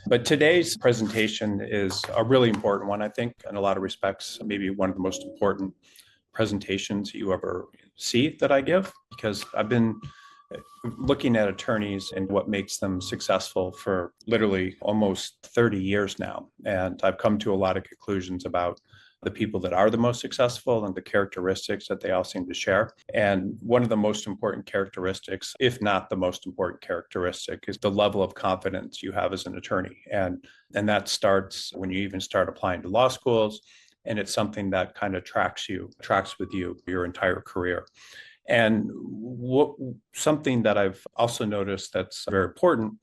But today's presentation is a really important one, I think, in a lot of respects, maybe one of the most important presentations you ever see that I give, because I've been looking at attorneys and what makes them successful for literally almost 30 years now. And I've come to a lot of conclusions about the people that are the most successful and the characteristics that they all seem to share. And one of the most important characteristics, if not the most important characteristic, is the level of confidence you have as an attorney. And that starts when you even start applying to law schools. And it's something that kind of tracks with you your entire career. And something that I've also noticed that's very important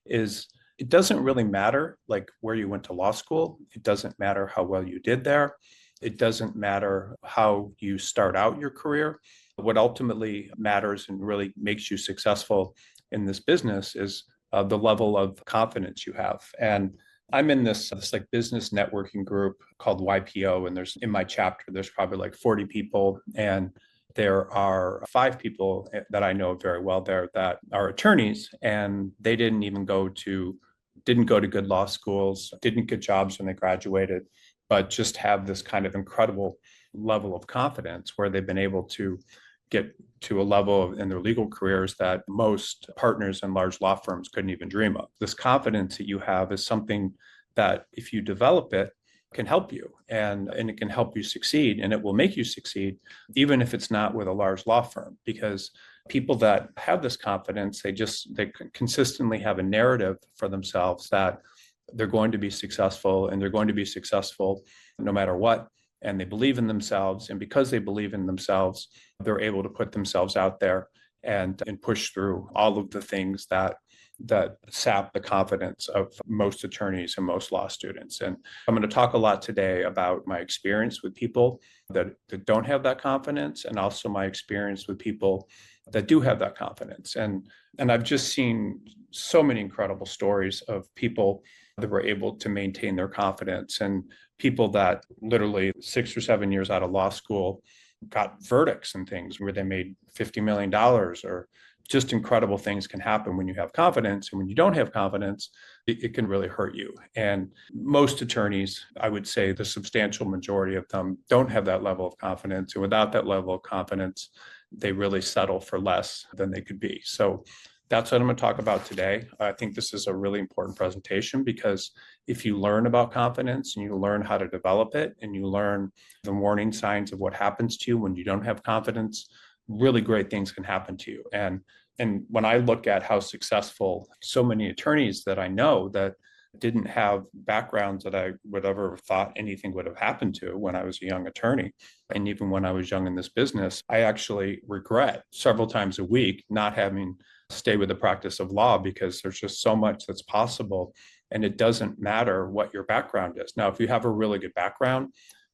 is it doesn't really matter like where you went to law school. It doesn't matter how well you did there. It doesn't matter how you start out your career. What ultimately matters and really makes you successful in this business is the level of confidence you have. And I'm in this like business networking group called YPO, and there's in my chapter, there's probably like 40 people, and there are 5 people that I know very well there that are attorneys, and they didn't go to good law schools, didn't get jobs when they graduated, but just have this kind of incredible level of confidence where they've been able to get to a level in their legal careers that most partners in large law firms couldn't even dream of. This confidence that you have is something that if you develop it, can help you and it can help you succeed, and it will make you succeed even if it's not with a large law firm, because people that have this confidence, they consistently have a narrative for themselves that they're going to be successful, and they're going to be successful no matter what, and they believe in themselves, and because they believe in themselves, they're able to put themselves out there and push through all of the things that sap the confidence of most attorneys and most law students. And I'm going to talk a lot today about my experience with people that don't have that confidence, and also my experience with people that do have that confidence. And I've just seen so many incredible stories of people that were able to maintain their confidence, and people that literally 6 or 7 years out of law school got verdicts and things where they made $50 million, or just incredible things can happen when you have confidence. And when you don't have confidence, it can really hurt you. And most attorneys, I would say the substantial majority of them, don't have that level of confidence. And without that level of confidence, they really settle for less than they could be. So that's what I'm going to talk about today. I think this is a really important presentation, because if you learn about confidence and you learn how to develop it, and you learn the warning signs of what happens to you when you don't have confidence, really great things can happen to you. And when I look at how successful so many attorneys that I know that didn't have backgrounds that I would ever thought anything would have happened to when I was a young attorney, and even when I was young in this business, I actually regret several times a week not having stay with the practice of law, because there's just so much that's possible, and it doesn't matter what your background is. Now, if you have a really good background,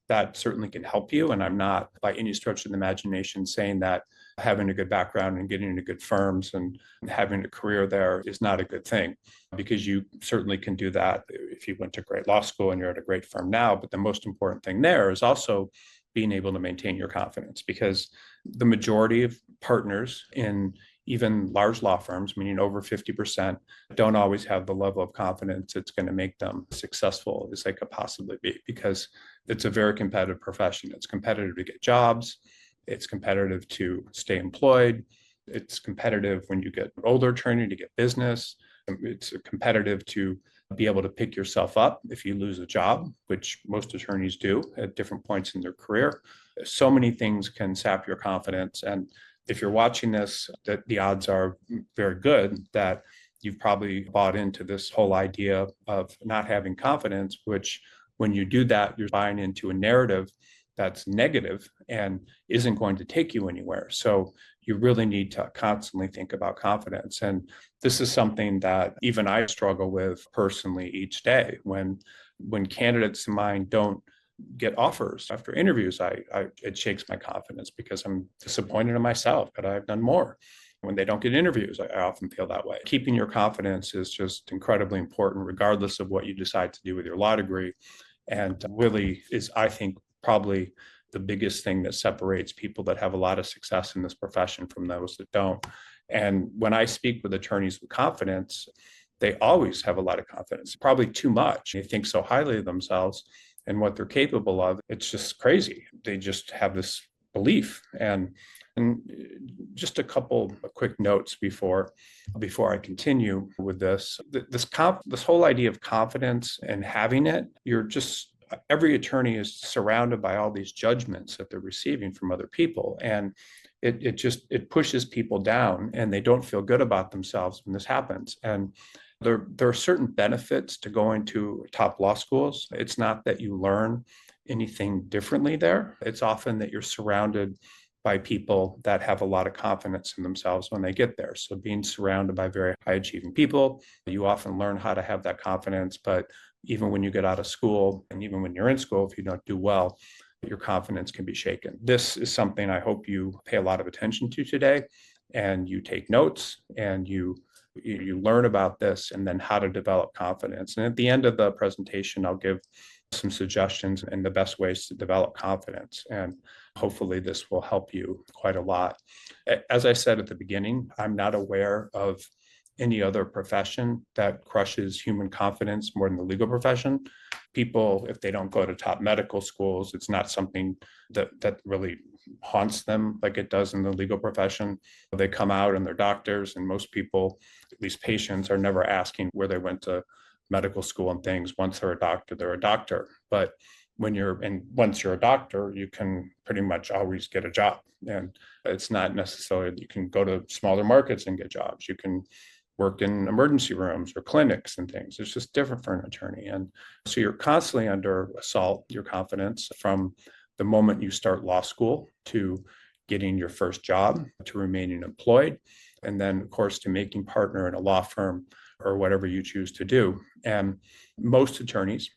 that certainly can help you. And I'm not by any stretch of the imagination saying that having a good background and getting into good firms and having a career there is not a good thing, because you certainly can do that if you went to great law school and you're at a great firm now. But the most important thing there is also being able to maintain your confidence, because the majority of partners in even large law firms, meaning over 50%, don't always have the level of confidence it's going to make them successful as they could possibly be, because it's a very competitive profession. It's competitive to get jobs. It's competitive to stay employed. It's competitive when you get an older attorney to get business. It's competitive to be able to pick yourself up if you lose a job, which most attorneys do at different points in their career. So many things can sap your confidence. And if you're watching this, that the odds are very good that you've probably bought into this whole idea of not having confidence, which when you do that, you're buying into a narrative that's negative and isn't going to take you anywhere. So you really need to constantly think about confidence. And this is something that even I struggle with personally each day. When candidates of mine don't get offers after interviews, it shakes my confidence, because I'm disappointed in myself that I've done more. When they don't get interviews, I often feel that way. Keeping your confidence is just incredibly important, regardless of what you decide to do with your law degree. And really is, I think, probably the biggest thing that separates people that have a lot of success in this profession from those that don't. And when I speak with attorneys with confidence, they always have a lot of confidence, probably too much. They think so highly of themselves and what they're capable of. It's just crazy. They just have this belief. And just a couple of quick notes before I continue with this. This whole idea of confidence and having it, every attorney is surrounded by all these judgments that they're receiving from other people. And it pushes people down, and they don't feel good about themselves when this happens. And there are certain benefits to going to top law schools. It's not that you learn anything differently there. It's often that you're surrounded by people that have a lot of confidence in themselves when they get there. So being surrounded by very high achieving people, you often learn how to have that confidence. But even when you get out of school, and even when you're in school, if you don't do well, your confidence can be shaken. This is something I hope you pay a lot of attention to today, and you take notes, and you learn about this, and then how to develop confidence. And at the end of the presentation, I'll give some suggestions and the best ways to develop confidence. And hopefully this will help you quite a lot. As I said at the beginning, I'm not aware of any other profession that crushes human confidence more than the legal profession. People, if they don't go to top medical schools, it's not something that really haunts them like it does in the legal profession. They come out and they're doctors, and most people, at least patients, are never asking where they went to medical school and things. Once they're a doctor, they're a doctor. But once you're a doctor, you can pretty much always get a job. And it's not necessarily that you can go to smaller markets and get jobs. You can work in emergency rooms or clinics and things. It's just different for an attorney. And so you're constantly under assault, your confidence, from the moment you start law school to getting your first job, to remaining employed, and then, of course, to making partner in a law firm or whatever you choose to do. And most attorneys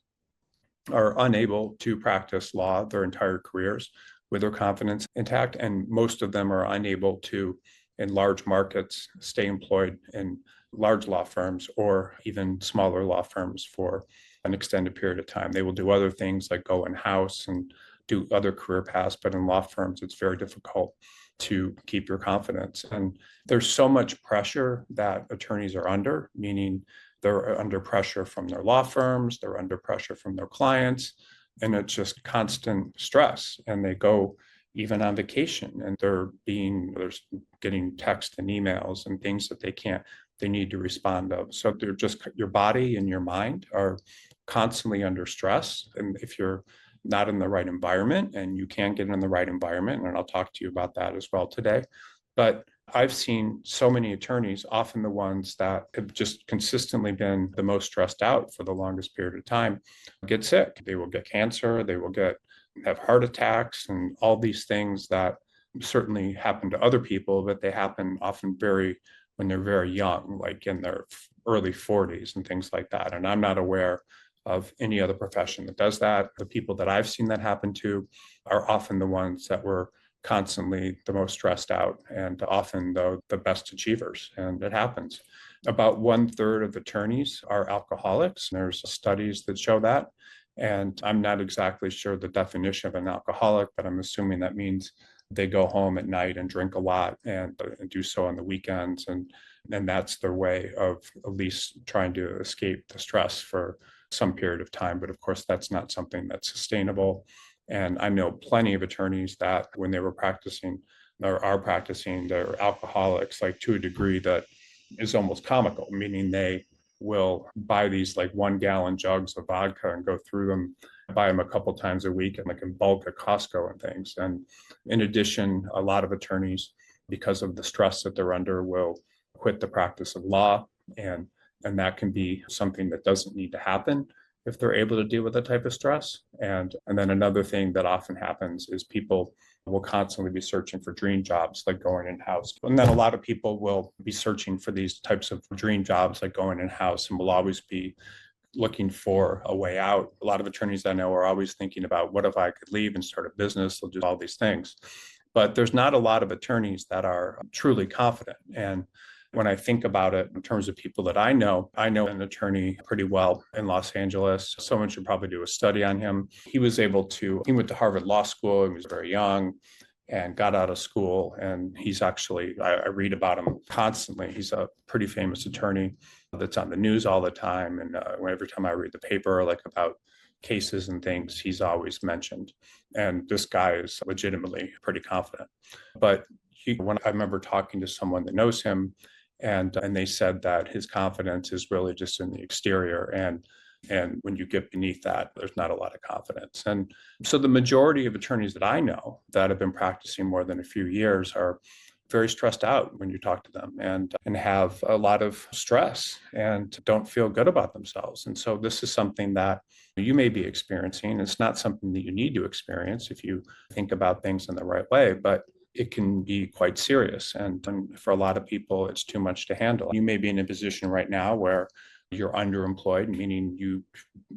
are unable to practice law their entire careers with their confidence intact. And most of them are unable to, in large markets, stay employed in large law firms or even smaller law firms for an extended period of time. They will do other things like go in-house and do other career paths, but in law firms, it's very difficult to keep your confidence. And there's so much pressure that attorneys are under, meaning they're under pressure from their law firms, they're under pressure from their clients, and it's just constant stress. And they go even on vacation, and they're getting text and emails and things that they need to respond to. So they're just, your body and your mind are constantly under stress. And if you're not in the right environment, and you can get in the right environment, and I'll talk to you about that as well today. But I've seen so many attorneys, often the ones that have just consistently been the most stressed out for the longest period of time, get sick. They will get cancer, they will have heart attacks, and all these things that certainly happen to other people, but they happen often when they're very young, like in their early 40s and things like that. And I'm not aware of any other profession that does that. The people that I've seen that happen to are often the ones that were constantly the most stressed out, and often the best achievers. And it happens. About 1/3 of attorneys are alcoholics. There's studies that show that. And I'm not exactly sure the definition of an alcoholic, but I'm assuming that means they go home at night and drink a lot and do so on the weekends. And that's their way of at least trying to escape the stress for some period of time. But of course, that's not something that's sustainable. And I know plenty of attorneys that when they were practicing or are practicing, they're alcoholics, like to a degree that is almost comical, meaning they will buy these like 1-gallon jugs of vodka and go through them, buy them a couple times a week, and like in bulk at Costco and things. And in addition, a lot of attorneys, because of the stress that they're under, will quit the practice of law. And that can be something that doesn't need to happen if they're able to deal with that type of stress. And then another thing that often happens is people will constantly be searching for dream jobs, like going in-house. And then a lot of people will be searching for these types of dream jobs, like going in-house, and will always be looking for a way out. A lot of attorneys I know are always thinking about, what if I could leave and start a business? They'll do all these things. But there's not a lot of attorneys that are truly confident. And when I think about it in terms of people that I know an attorney pretty well in Los Angeles. Someone should probably do a study on him. He went to Harvard Law School. He was very young, and got out of school. And he's actually, I read about him constantly. He's a pretty famous attorney that's on the news all the time. And every time I read the paper, like about cases and things, he's always mentioned. And this guy is legitimately pretty confident. But when I remember talking to someone that knows him, and they said that his confidence is really just in the exterior, and when you get beneath that, there's not a lot of confidence. And so the majority of attorneys that I know that have been practicing more than a few years are very stressed out when you talk to them, and have a lot of stress and don't feel good about themselves. And so this is something that you may be experiencing. It's not something that you need to experience if you think about things in the right way, but it can be quite serious. And for a lot of people, it's too much to handle. You may be in a position right now where you're underemployed, meaning you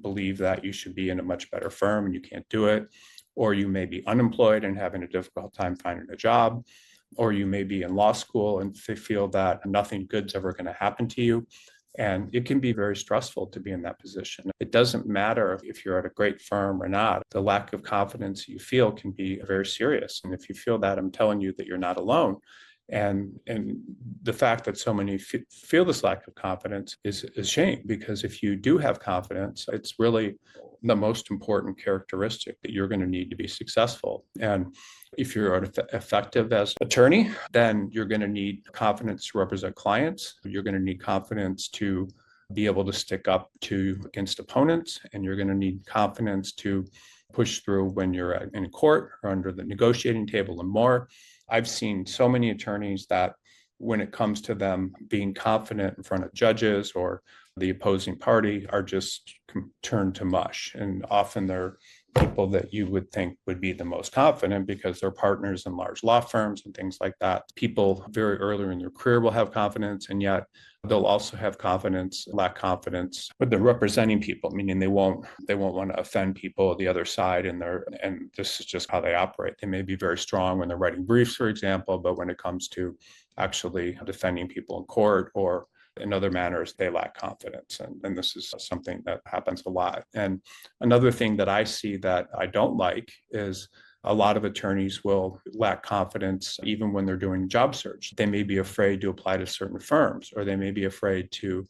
believe that you should be in a much better firm and you can't do it. Or you may be unemployed and having a difficult time finding a job. Or you may be in law school and feel that nothing good's ever going to happen to you. And it can be very stressful to be in that position. It doesn't matter if you're at a great firm or not. The lack of confidence you feel can be very serious. And if you feel that, I'm telling you that you're not alone. And the fact that so many feel this lack of confidence is a shame, because if you do have confidence, it's really the most important characteristic that you're going to need to be successful. And if you're effective as an attorney, then you're going to need confidence to represent clients. You're going to need confidence to be able to stick up against opponents, and you're going to need confidence to push through when you're in court or under the negotiating table and more. I've seen so many attorneys that when it comes to them being confident in front of judges or the opposing party are just turned to mush. And often they're people that you would think would be the most confident because they're partners in large law firms and things like that. People very early in their career will have confidence, and yet they'll also have lack confidence, but they're representing people, meaning they won't want to offend people the other side, and this is just how they operate. They may be very strong when they're writing briefs, for example, but when it comes to actually defending people in court or in other manners, they lack confidence. And this is something that happens a lot. And another thing that I see that I don't like is a lot of attorneys will lack confidence even when they're doing job search. They may be afraid to apply to certain firms, or they may be afraid to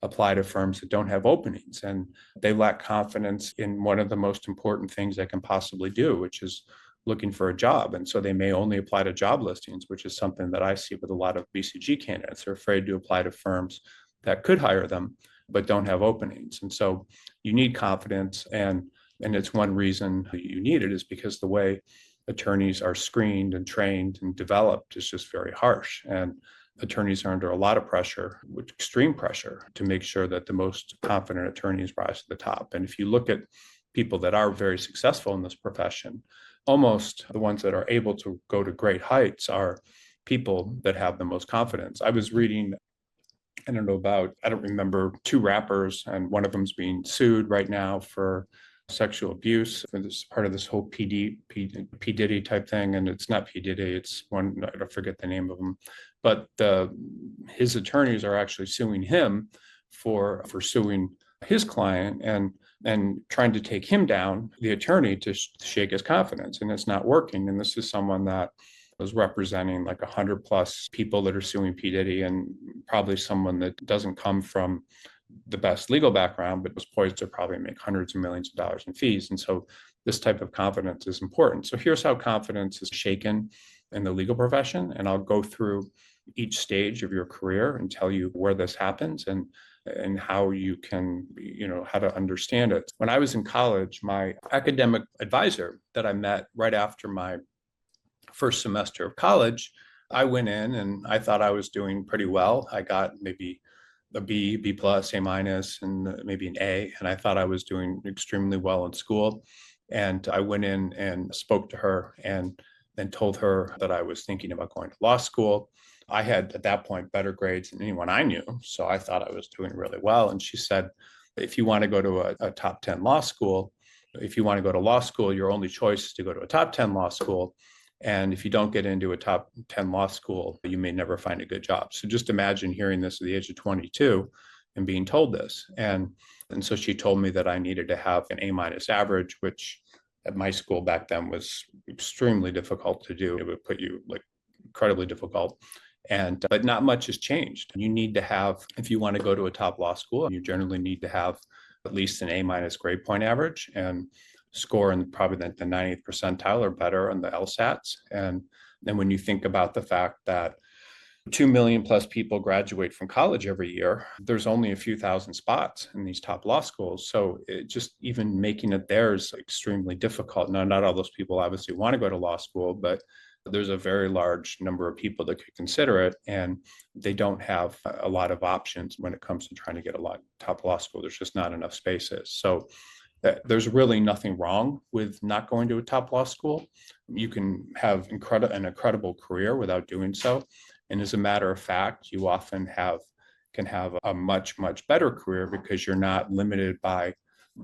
apply to firms that don't have openings. And they lack confidence in one of the most important things they can possibly do, which is looking for a job. And so they may only apply to job listings, which is something that I see with a lot of BCG candidates. They're afraid to apply to firms that could hire them, but don't have openings. And so you need confidence. And it's one reason you need it is because the way attorneys are screened and trained and developed is just very harsh. And attorneys are under a lot of pressure, extreme pressure, to make sure that the most confident attorneys rise to the top. And if you look at people that are very successful in this profession, almost the ones that are able to go to great heights are people that have the most confidence. I was reading, I don't remember, two rappers, and one of them's being sued right now for sexual abuse. For this part of this whole P. Diddy type thing. And it's not P. Diddy, it's one, I forget the name of them. But his attorneys are actually suing him for suing his client and trying to take him down, the attorney, to shake his confidence. And it's not working. And this is someone that was representing like 100 plus people that are suing P. Diddy, and probably someone that doesn't come from the best legal background, but was poised to probably make hundreds of millions of dollars in fees. And so this type of confidence is important. So here's how confidence is shaken in the legal profession. And I'll go through each stage of your career and tell you where this happens and how you can, how to understand it. When I was in college, my academic advisor that I met right after my first semester of college, I went in and I thought I was doing pretty well. I got maybe a B plus, A minus, and maybe an A. And I thought I was doing extremely well in school. And I went in and spoke to her and then told her that I was thinking about going to law school. I had at that point better grades than anyone I knew. So I thought I was doing really well. And she said, if you want to go to a top 10 law school, if you want to go to law school, your only choice is to go to a top 10 law school. And if you don't get into a top 10 law school, you may never find a good job. So just imagine hearing this at the age of 22 and being told this. And so she told me that I needed to have an A minus average, which at my school back then was extremely difficult to do. It would put you like incredibly difficult. And but not much has changed. You need to have, if you want to go to a top law school, you generally need to have at least an A- grade point average and score in probably the 90th percentile or better on the LSATs. And then when you think about the fact that 2 million plus people graduate from college every year, there's only a few thousand spots in these top law schools. So it just even making it there is extremely difficult. Now, not all those people obviously want to go to law school, but there's a very large number of people that could consider it, and they don't have a lot of options when it comes to trying to get a lot top law school. There's just not enough spaces. So there's really nothing wrong with not going to a top law school. You can have an incredible career without doing so. And as a matter of fact, you often can have a much, much better career because you're not limited by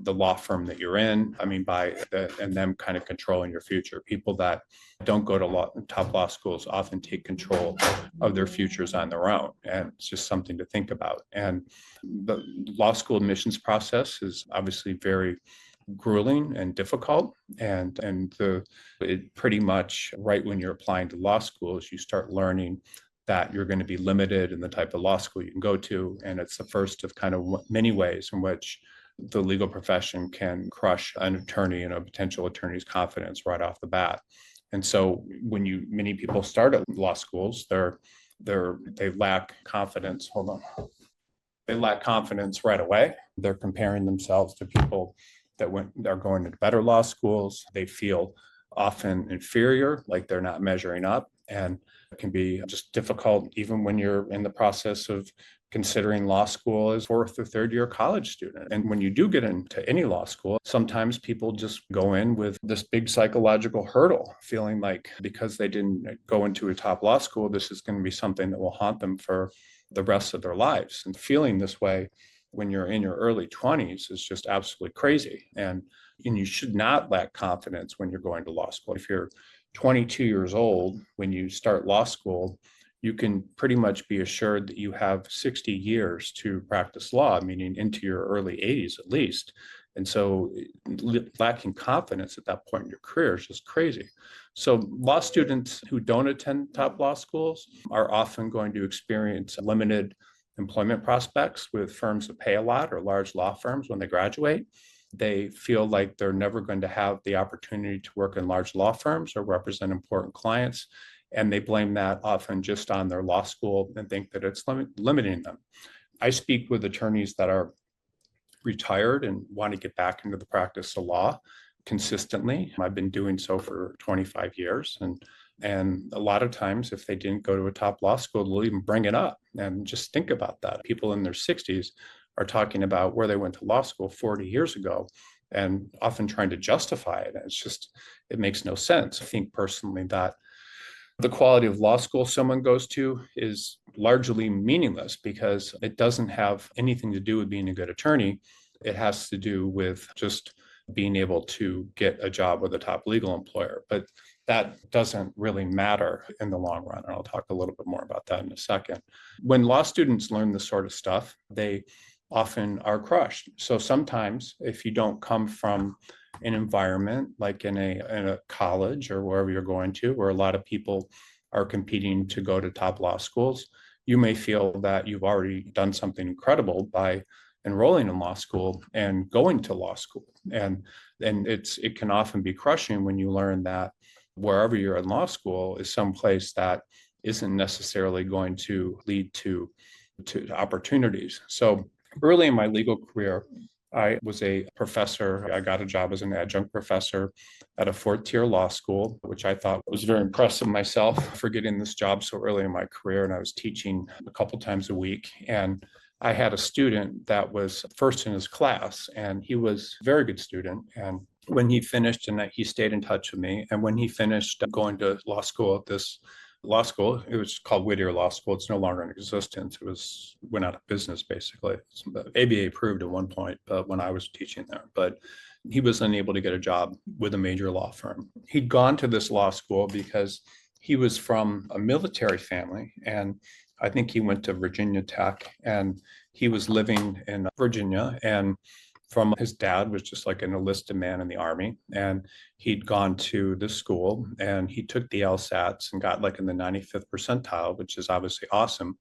the law firm that you're in. I mean, and them kind of controlling your future. People that don't go to top law schools often take control of their futures on their own. And it's just something to think about. And the law school admissions process is obviously very grueling and difficult. And it pretty much right when you're applying to law schools, you start learning that you're going to be limited in the type of law school you can go to. And it's the first of kind of many ways in which the legal profession can crush an attorney and a potential attorney's confidence right off the bat. And so when many people start at law schools, they lack confidence. Hold on. They lack confidence right away. They're comparing themselves to people that are going to better law schools. They feel often inferior, like they're not measuring up. And it can be just difficult even when you're in the process of considering law school as fourth or third year college student. And when you do get into any law school, sometimes people just go in with this big psychological hurdle, feeling like because they didn't go into a top law school, this is going to be something that will haunt them for the rest of their lives. And feeling this way when you're in your early 20s is just absolutely crazy. And you should not lack confidence when you're going to law school. If you're 22 years old, when you start law school, you can pretty much be assured that you have 60 years to practice law, meaning into your early 80s at least. And so lacking confidence at that point in your career is just crazy. So law students who don't attend top law schools are often going to experience limited employment prospects with firms that pay a lot or large law firms when they graduate. They feel like they're never going to have the opportunity to work in large law firms or represent important clients. And they blame that often just on their law school and think that it's limiting them. I speak with attorneys that are retired and want to get back into the practice of law consistently. I've been doing so for 25 years. And a lot of times, if they didn't go to a top law school, they'll even bring it up. And just think about that. People in their 60s are talking about where they went to law school 40 years ago and often trying to justify it. It makes no sense. I think personally that the quality of law school someone goes to is largely meaningless because it doesn't have anything to do with being a good attorney. It has to do with just being able to get a job with a top legal employer. But that doesn't really matter in the long run. And I'll talk a little bit more about that in a second. When law students learn this sort of stuff, they often are crushed. So sometimes if you don't come from an environment like in a college or wherever you're going to, where a lot of people are competing to go to top law schools, you may feel that you've already done something incredible by enrolling in law school and going to law school. And it can often be crushing when you learn that wherever you're in law school is someplace that isn't necessarily going to lead to opportunities. So early in my legal career, I was a professor. I got a job as an adjunct professor at a fourth-tier law school, which I thought was very impressive myself for getting this job so early in my career. And I was teaching a couple times a week. And I had a student that was first in his class, and he was a very good student. And when he finished, and he stayed in touch with me, and when he finished going to law school at this law school, it was called Whittier Law School. It's no longer in existence. Went out of business, basically. ABA approved at one point when I was teaching there, but he was unable to get a job with a major law firm. He'd gone to this law school because he was from a military family, and I think he went to Virginia Tech, and he was living in Virginia, and from his dad was just like an enlisted man in the army. And he'd gone to the school and he took the LSATs and got like in the 95th percentile, which is obviously awesome.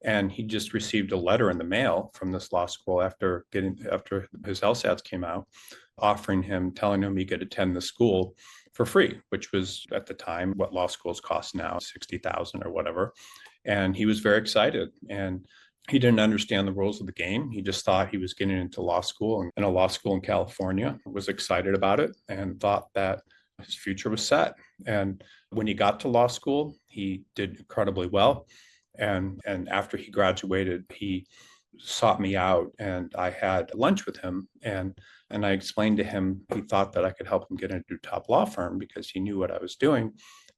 And he just received a letter in the mail from this law school after his LSATs came out, offering him, telling him he could attend the school for free, which was at the time what law schools cost now, 60,000 or whatever. And he was very excited. And he didn't understand the rules of the game. He just thought he was getting into law school, and in a law school in California, was excited about it and thought that his future was set. And when he got to law school, he did incredibly well. And after he graduated, he sought me out and I had lunch with him. And I explained to him, he thought that I could help him get into a top law firm because he knew what I was doing.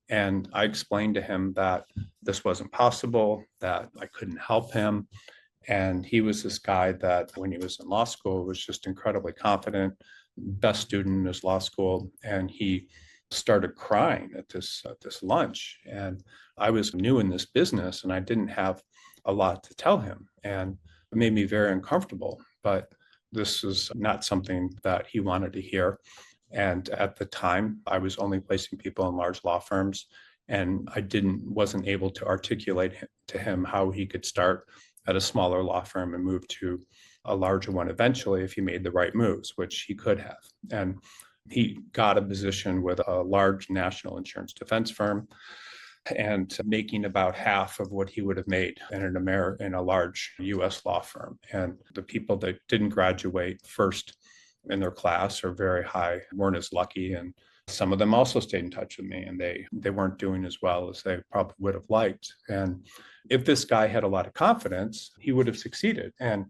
And I explained to him that this wasn't possible, that I couldn't help him. And he was this guy that when he was in law school was just incredibly confident, best student in his law school. And he started crying at this lunch. And I was new in this business and I didn't have a lot to tell him. And it made me very uncomfortable. But this was not something that he wanted to hear. And at the time, I was only placing people in large law firms, and I wasn't able to articulate to him how he could start at a smaller law firm and move to a larger one eventually if he made the right moves, which he could have. And he got a position with a large national insurance defense firm and making about half of what he would have made in a large US law firm. And the people that didn't graduate first in their class are very high, weren't as lucky. And some of them also stayed in touch with me, and they weren't doing as well as they probably would have liked. And if this guy had a lot of confidence, he would have succeeded. And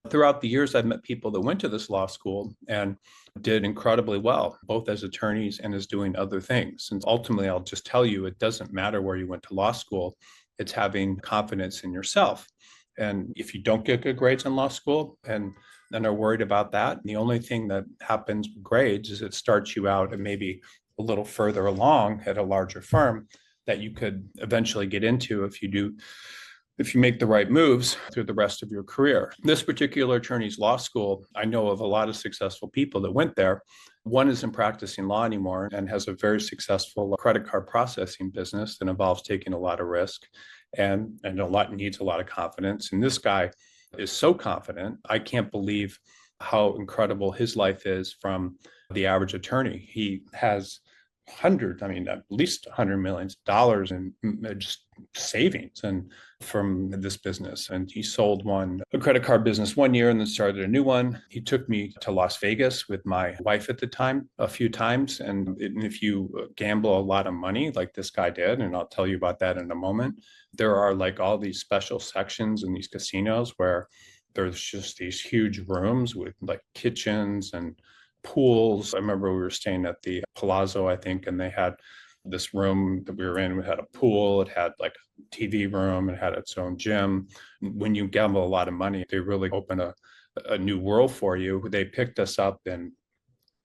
throughout the years, I've met people that went to this law school and did incredibly well, both as attorneys and as doing other things. And ultimately, I'll just tell you, it doesn't matter where you went to law school, it's having confidence in yourself. And if you don't get good grades in law school and then are worried about that, the only thing that happens with grades is it starts you out and maybe a little further along at a larger firm that you could eventually get into if you make the right moves through the rest of your career. This particular attorney's law school, I know of a lot of successful people that went there. One isn't practicing law anymore and has a very successful credit card processing business that involves taking a lot of risk and needs a lot of confidence. And this guy is so confident, I can't believe how incredible his life is from the average attorney. He has at least $100 million in just savings and from this business. And he sold a credit card business one year and then started a new one. He took me to Las Vegas with my wife at the time a few times. And if you gamble a lot of money like this guy did, and I'll tell you about that in a moment, there are like all these special sections in these casinos where there's just these huge rooms with like kitchens and pools. I remember we were staying at the Palazzo, I think, and they had this room that we were in. We had a pool. It had like a TV room. It had its own gym. When you gamble a lot of money, they really open a new world for you. They picked us up in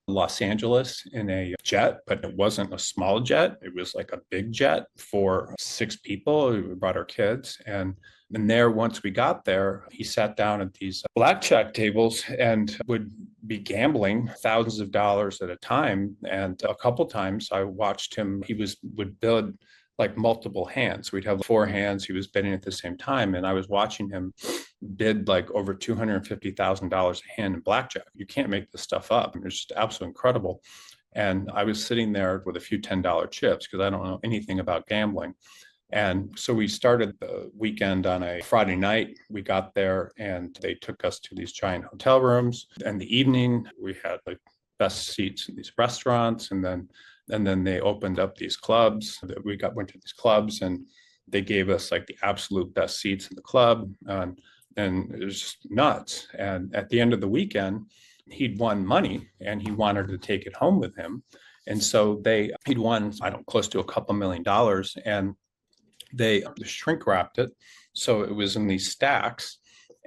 Los Angeles in a jet, but it wasn't a small jet. It was like a big jet for 6 people. We brought our kids. And there, once we got there, he sat down at these blackjack tables and would be gambling thousands of dollars at a time. And a couple times I watched him, would bid like multiple hands. We'd have 4 hands. He was bidding at the same time. And I was watching him bid like over $250,000 a hand in blackjack. You can't make this stuff up. It was just absolutely incredible. And I was sitting there with a few $10 chips because I don't know anything about gambling. And so we started the weekend on a Friday night. We got there and they took us to these giant hotel rooms. And the evening we had like best seats in these restaurants. And then they opened up these clubs. Went to these clubs and they gave us like the absolute best seats in the club. And it was just nuts. And at the end of the weekend, he'd won money and he wanted to take it home with him. And so he'd won, close to a couple $1 million. And they shrink wrapped it. So it was in these stacks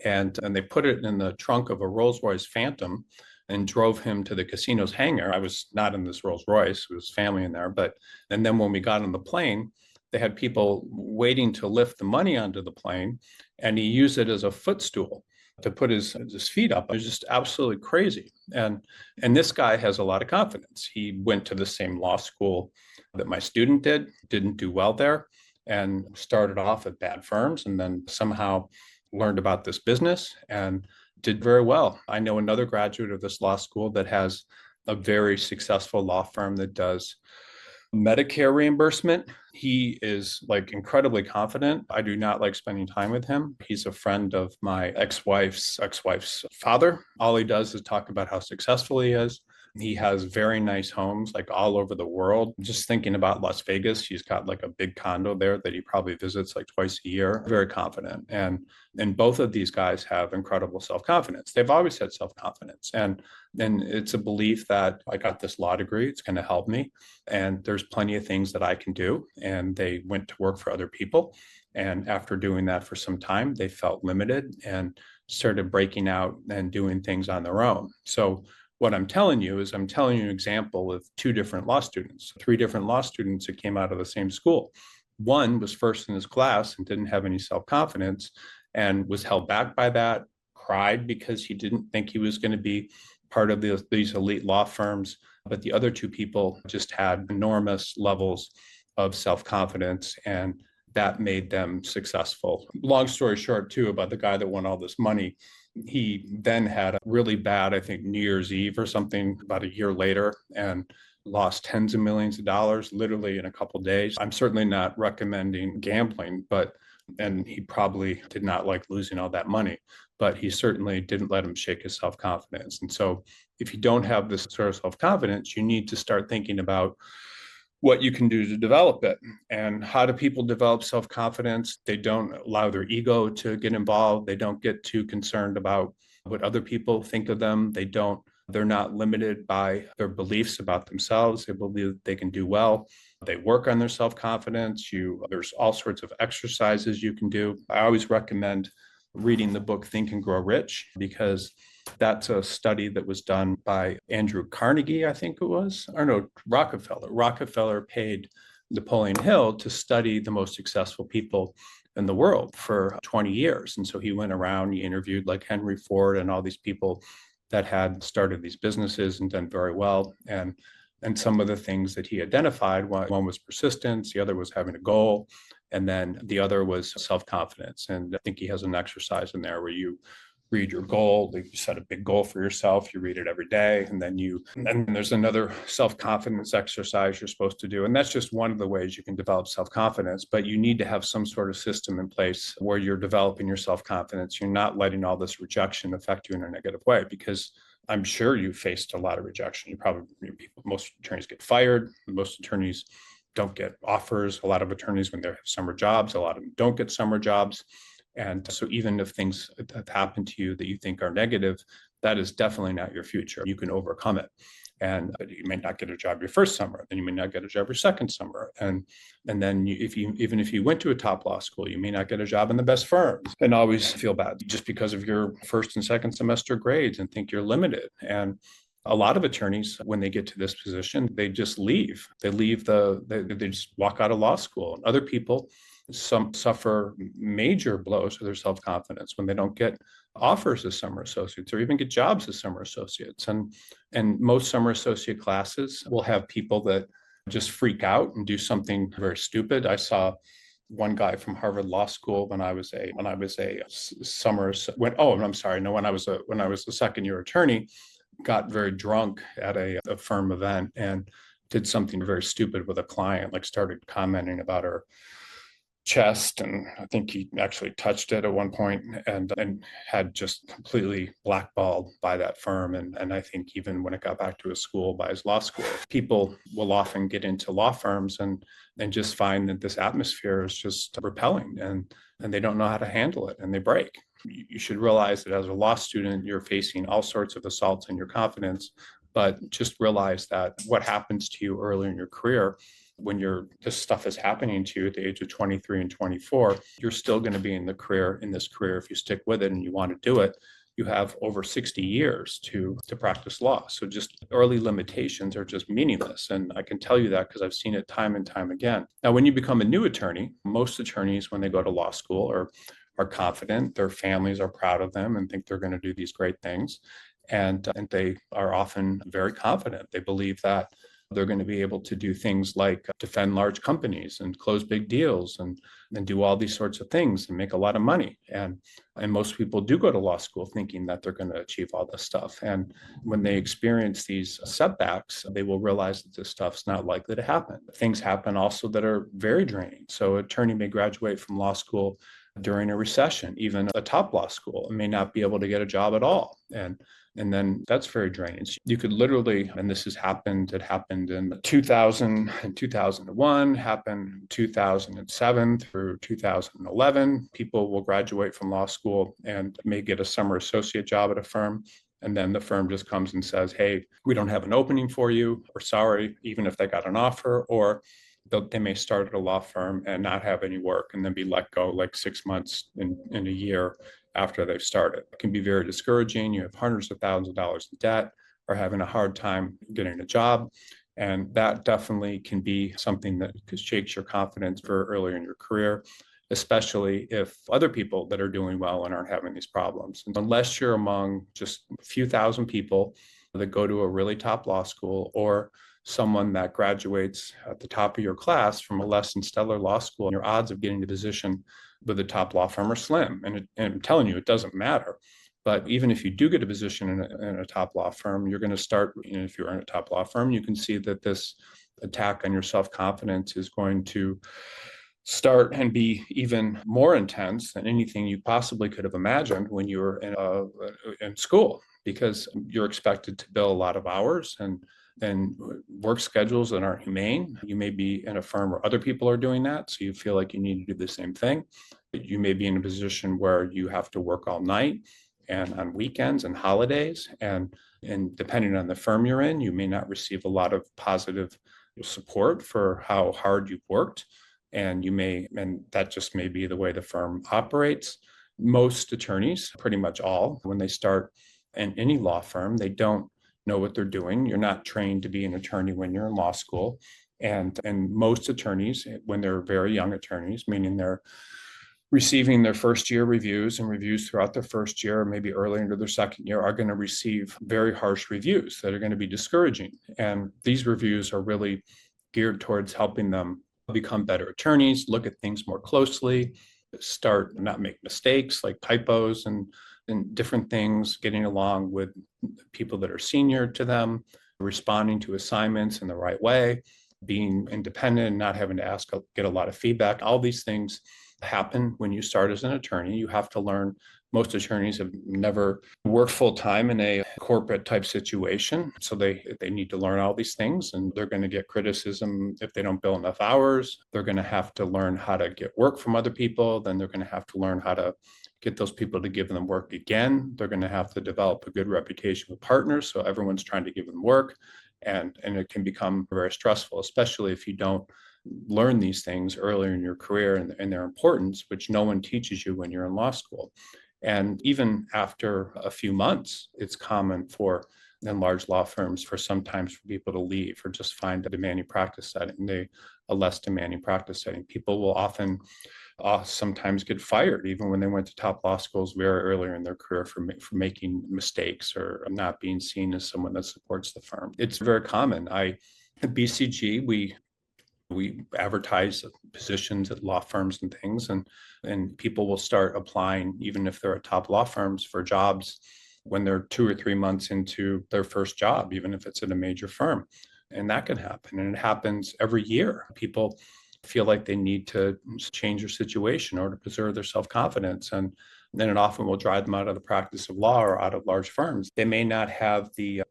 and they put it in the trunk of a Rolls-Royce Phantom and drove him to the casino's hangar. I was not in this Rolls-Royce, it was family in there. And then when we got on the plane, they had people waiting to lift the money onto the plane and he used it as a footstool to put his feet up. It was just absolutely crazy. And this guy has a lot of confidence. He went to the same law school that my student did, didn't do well there, and started off at bad firms, and then somehow learned about this business and did very well. I know another graduate of this law school that has a very successful law firm that does Medicare reimbursement. He is like incredibly confident. I do not like spending time with him. He's a friend of my ex-wife's father. All he does is talk about how successful he is. He has very nice homes like all over the world. Just thinking about Las Vegas, he's got like a big condo there that he probably visits like twice a year. Very confident. And both of these guys have incredible self-confidence. They've always had self-confidence. And it's a belief that I got this law degree, it's going to help me. And there's plenty of things that I can do. And they went to work for other people. And after doing that for some time, they felt limited and started breaking out and doing things on their own. So what I'm telling you is I'm telling you an example of three different law students that came out of the same school. One was first in his class and didn't have any self-confidence and was held back by that, cried because he didn't think he was going to be part of these elite law firms. But the other two people just had enormous levels of self-confidence, and that made them successful. Long story short, too, about the guy that won all this money. He then had a really bad, I think, New Year's Eve or something about a year later and lost tens of millions of dollars literally in a couple of days. I'm certainly not recommending gambling, and he probably did not like losing all that money, but he certainly didn't let him shake his self-confidence. And so if you don't have this sort of self-confidence, you need to start thinking about what you can do to develop it. And how do people develop self-confidence? They don't allow their ego to get involved. They don't get too concerned about what other people think of them. They're not limited by their beliefs about themselves. They believe they can do well. They work on their self-confidence. There's all sorts of exercises you can do. I always recommend reading the book Think and Grow Rich, because that's a study that was done by Andrew Carnegie, I think it was, or no, Rockefeller. Rockefeller paid Napoleon Hill to study the most successful people in the world for 20 years. And so he went around, he interviewed like Henry Ford and all these people that had started these businesses and done very well. And some of the things that he identified, one was persistence, the other was having a goal, and then the other was self-confidence. And I think he has an exercise in there where you read your goal, you set a big goal for yourself, you read it every day, and then there's another self-confidence exercise you're supposed to do. And that's just one of the ways you can develop self-confidence, but you need to have some sort of system in place where you're developing your self-confidence. You're not letting all this rejection affect you in a negative way, because I'm sure you faced a lot of rejection. Most attorneys get fired, most attorneys don't get offers. A lot of attorneys, when they have summer jobs, a lot of them don't get summer jobs. And so even if things have happened to you that you think are negative, that is definitely not your future. You can overcome it. And you may not get a job your first summer, then you may not get a job your second summer. And then even if you went to a top law school, you may not get a job in the best firms, and always feel bad just because of your first and second semester grades and think you're limited. And a lot of attorneys, when they get to this position, they just leave. They just walk out of law school. And other people, some suffer major blows to their self-confidence when they don't get offers as summer associates or even get jobs as summer associates. And most summer associate classes will have people that just freak out and do something very stupid. I saw one guy from Harvard Law School when I was a second year attorney, got very drunk at a firm event and did something very stupid with a client, like started commenting about her chest, and I think he actually touched it at one point, and had just completely blackballed by that firm. And I think even when it got back to his school, by his law school, people will often get into law firms and just find that this atmosphere is just repelling, and they don't know how to handle it, and they break. You should realize that as a law student, you're facing all sorts of assaults on your confidence, but just realize that what happens to you early in your career, when this stuff is happening to you at the age of 23 and 24, you're still going to be in this career if you stick with it and you want to do it. You have over 60 years to practice law. So just early limitations are just meaningless. And I can tell you that because I've seen it time and time again. Now, when you become a new attorney, most attorneys, when they go to law school, are confident, their families are proud of them and think they're going to do these great things. And they are often very confident. They believe that they're going to be able to do things like defend large companies and close big deals and do all these sorts of things and make a lot of money. And most people do go to law school thinking that they're going to achieve all this stuff. And when they experience these setbacks, they will realize that this stuff's not likely to happen. Things happen also that are very draining. So an attorney may graduate from law school during a recession, even a top law school, and may not be able to get a job at all. And then that's very draining. So you could literally, and this has happened, it happened in 2000 and 2001, happened in 2007 through 2011. People will graduate from law school and may get a summer associate job at a firm. And then the firm just comes and says, hey, we don't have an opening for you, or sorry, even if they got an offer, or they may start at a law firm and not have any work and then be let go like 6 months in a year after they've started. It can be very discouraging. You have hundreds of thousands of dollars in debt or having a hard time getting a job. And that definitely can be something that shakes your confidence for earlier in your career, especially if other people that are doing well and aren't having these problems. And unless you're among just a few thousand people that go to a really top law school, or someone that graduates at the top of your class from a less than stellar law school, your odds of getting a position with a top law firm are slim. And I'm telling you, it doesn't matter. But even if you do get a position in a top law firm, you're going to start, if you're in a top law firm, you can see that this attack on your self-confidence is going to start and be even more intense than anything you possibly could have imagined when you were in school, because you're expected to bill a lot of hours and work schedules that aren't humane. You may be in a firm where other people are doing that, so you feel like you need to do the same thing. You may be in a position where you have to work all night and on weekends and holidays, and depending on the firm you're in, you may not receive a lot of positive support for how hard you've worked, and that just may be the way the firm operates. Most attorneys, pretty much all, when they start in any law firm, they don't know what they're doing. You're not trained to be an attorney when you're in law school. And most attorneys, when they're very young attorneys, meaning they're receiving their first year reviews and reviews throughout their first year, or maybe early into their second year, are going to receive very harsh reviews that are going to be discouraging. And these reviews are really geared towards helping them become better attorneys, look at things more closely, start not make mistakes like typos and different things, getting along with people that are senior to them, responding to assignments in the right way, being independent and not having to get a lot of feedback. All these things happen when you start as an attorney. You have to learn. Most attorneys have never worked full time in a corporate type situation. So they need to learn all these things, and they're going to get criticism if they don't bill enough hours. They're going to have to learn how to get work from other people. Then they're going to have to learn how to get those people to give them work again. They're going to have to develop a good reputation with partners, so everyone's trying to give them work. And it can become very stressful, especially if you don't learn these things earlier in your career and their importance, which no one teaches you when you're in law school. And even after a few months, it's common in large law firms for sometimes for people to leave or just find a demanding practice setting. A less demanding practice setting. People will often sometimes get fired, even when they went to top law schools very earlier in their career for making mistakes or not being seen as someone that supports the firm. It's very common. At BCG, we advertise positions at law firms and things, and people will start applying, even if they're at top law firms, for jobs when they're 2 or 3 months into their first job, even if it's at a major firm. And that can happen. And it happens every year. People feel like they need to change their situation or to preserve their self-confidence. And then it often will drive them out of the practice of law or out of large firms. They may not have the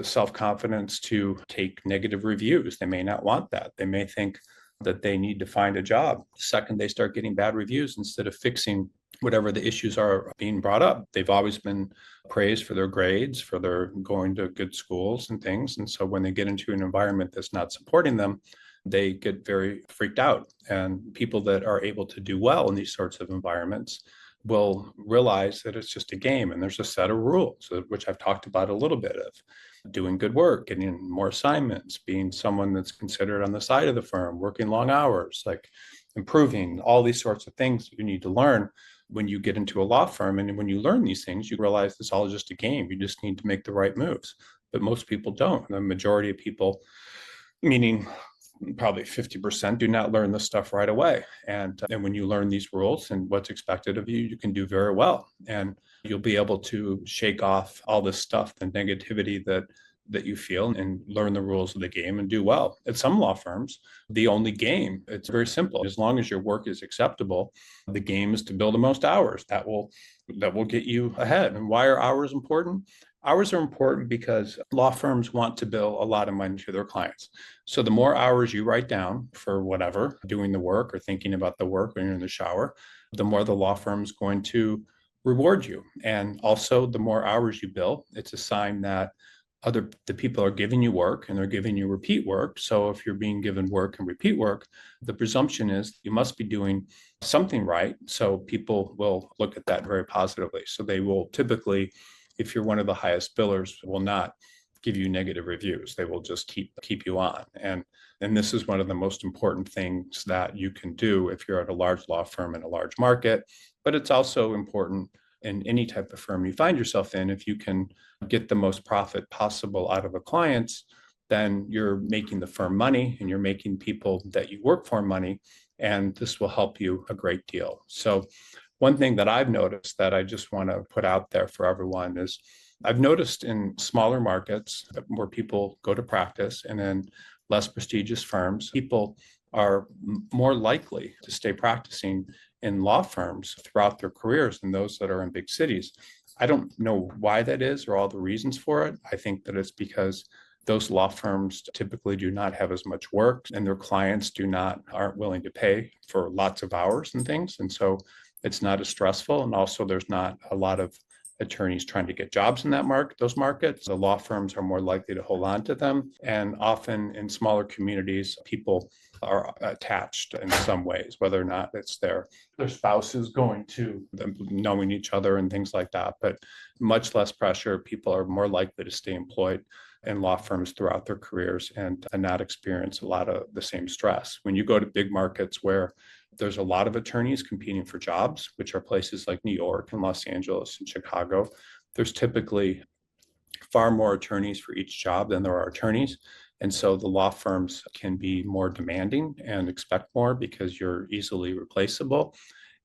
self-confidence to take negative reviews. They may not want that. They may think that they need to find a job the second they start getting bad reviews, instead of fixing whatever the issues are being brought up. They've always been praised for their grades, for their going to good schools and things. And so when they get into an environment that's not supporting them, they get very freaked out. And people that are able to do well in these sorts of environments will realize that it's just a game and there's a set of rules, which I've talked about a little bit of. Doing good work, getting more assignments, being someone that's considered on the side of the firm, working long hours, like improving, all these sorts of things you need to learn when you get into a law firm and when you learn these things, you realize it's all just a game. You just need to make the right moves. But most people don't. The majority of people, meaning probably 50%, do not learn this stuff right away. And when you learn these rules and what's expected of you, you can do very well. And you'll be able to shake off all this stuff, the negativity that you feel, and learn the rules of the game and do well. At some law firms, the only game, it's very simple. As long as your work is acceptable, the game is to bill the most hours. That will get you ahead. And why are hours important? Hours are important because law firms want to bill a lot of money to their clients. So the more hours you write down for whatever, doing the work or thinking about the work when you're in the shower, the more the law firm's going to reward you. And also the more hours you bill, it's a sign that the people are giving you work and they're giving you repeat work. So if you're being given work and repeat work, the presumption is you must be doing something right. So people will look at that very positively. So they will typically, if you're one of the highest billers, will not give you negative reviews. They will just keep you on. And this is one of the most important things that you can do if you're at a large law firm in a large market. But it's also important in any type of firm you find yourself in. If you can get the most profit possible out of the clients, then you're making the firm money and you're making people that you work for money. And this will help you a great deal. So one thing that I've noticed that I just want to put out there for everyone is I've noticed in smaller markets where people go to practice and in less prestigious firms, people are more likely to stay practicing in law firms throughout their careers than those that are in big cities. I don't know why that is or all the reasons for it. I think that it's because those law firms typically do not have as much work and their clients aren't willing to pay for lots of hours and things. And so it's not as stressful. And also there's not a lot of attorneys trying to get jobs in those markets. The law firms are more likely to hold on to them. And often in smaller communities, people are attached in some ways, whether or not it's their spouses going to them, knowing each other and things like that. But much less pressure. People are more likely to stay employed in law firms throughout their careers and not experience a lot of the same stress. When you go to big markets where there's a lot of attorneys competing for jobs, which are places like New York and Los Angeles and Chicago, there's typically far more attorneys for each job than there are attorneys. And so the law firms can be more demanding and expect more because you're easily replaceable.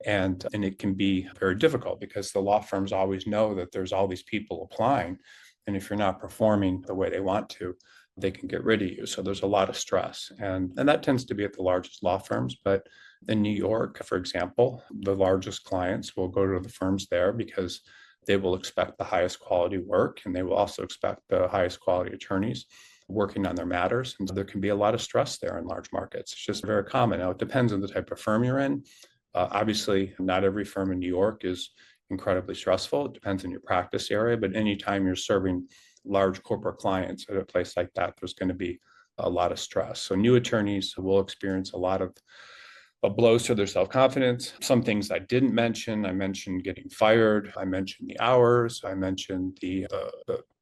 And it can be very difficult because the law firms always know that there's all these people applying. And if you're not performing the way they want to, they can get rid of you. So there's a lot of stress. And that tends to be at the largest law firms. But in New York, for example, the largest clients will go to the firms there because they will expect the highest quality work and they will also expect the highest quality attorneys working on their matters. And so there can be a lot of stress there in large markets. It's just very common. Now, it depends on the type of firm you're in. Obviously, not every firm in New York is incredibly stressful. It depends on your practice area, but anytime you're serving large corporate clients at a place like that, there's going to be a lot of stress. So new attorneys will experience a lot of blows to their self-confidence. Some things I didn't mention, I mentioned getting fired, I mentioned the hours, I mentioned the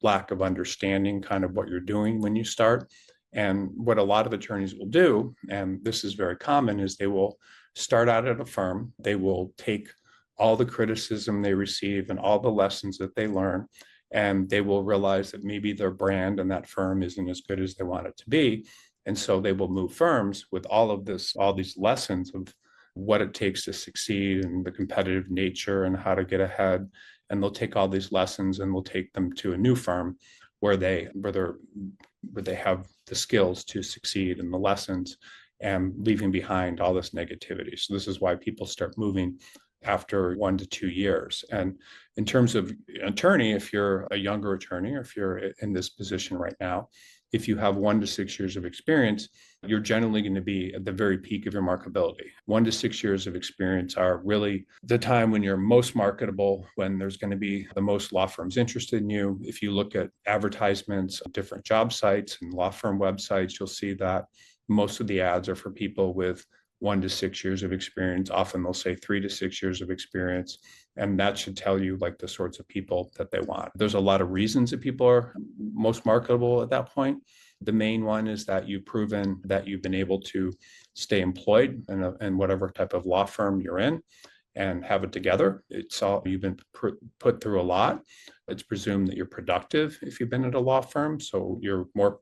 lack of understanding kind of what you're doing when you start. And what a lot of attorneys will do, and this is very common, is they will start out at a firm, they will take all the criticism they receive and all the lessons that they learn, and they will realize that maybe their brand and that firm isn't as good as they want it to be. And so they will move firms with all these lessons of what it takes to succeed and the competitive nature and how to get ahead. And they'll take all these lessons and they'll take them to a new firm where they have the skills to succeed and the lessons and leaving behind all this negativity. So this is why people start moving after 1 to 2 years. And in terms of attorney, if you're a younger attorney or if you're in this position right now, if you have 1 to 6 years of experience, you're generally going to be at the very peak of your marketability. 1 to 6 years of experience are really the time when you're most marketable, when there's going to be the most law firms interested in you. If you look at advertisements, different job sites and law firm websites, you'll see that most of the ads are for people with 1 to 6 years of experience. Often they'll say 3 to 6 years of experience. And that should tell you like the sorts of people that they want. There's a lot of reasons that people are most marketable at that point. The main one is that you've proven that you've been able to stay employed in whatever type of law firm you're in. and have it together. It's all you've been put through a lot. It's presumed that you're productive if you've been at a law firm, so you're more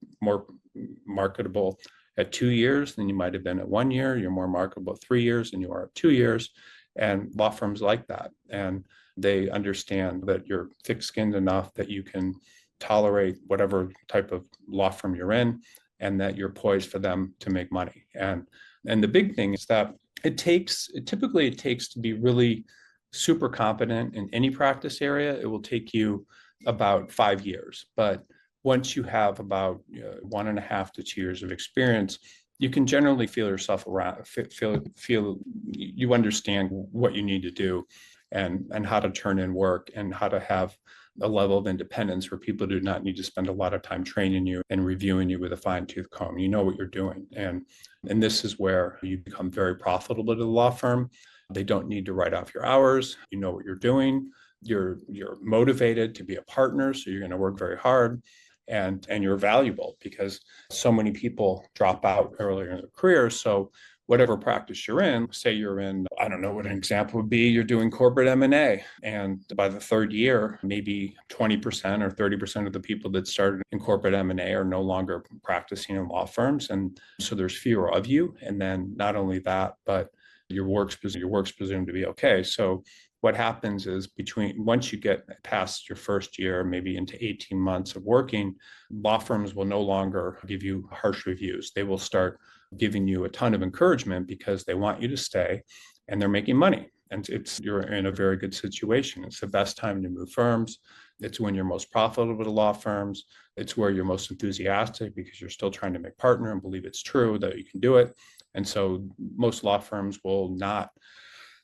marketable at 2 years than you might have been at 1 year. You're more marketable at 3 years than you are at 2 years. And law firms like that. And they understand that you're thick-skinned enough that you can tolerate whatever type of law firm you're in, and that you're poised for them to make money. And the big thing is that it typically takes to be really super competent in any practice area, it will take you about 5 years. But once you have about 1.5 to 2 years of experience, you can generally feel yourself around, feel you understand what you need to do and how to turn in work and how to have a level of independence where people do not need to spend a lot of time training you and reviewing you with a fine-tooth comb. You know what you're doing. And this is where you become very profitable to the law firm. They don't need to write off your hours. You know what you're doing. You're motivated to be a partner, so you're going to work very hard. And you're valuable because so many people drop out earlier in their career. So whatever practice you're in, say you're in, I don't know what an example would be, you're doing corporate M&A. And by the third year, maybe 20% or 30% of the people that started in corporate M&A are no longer practicing in law firms. And so there's fewer of you. And then not only that, but your work's presumed to be okay. So what happens is once you get past your first year, maybe into 18 months of working, law firms will no longer give you harsh reviews. They will start giving you a ton of encouragement because they want you to stay and they're making money. And you're in a very good situation. It's the best time to move firms. It's when you're most profitable to law firms. It's where you're most enthusiastic because you're still trying to make partner and believe it's true that you can do it. And so most law firms will not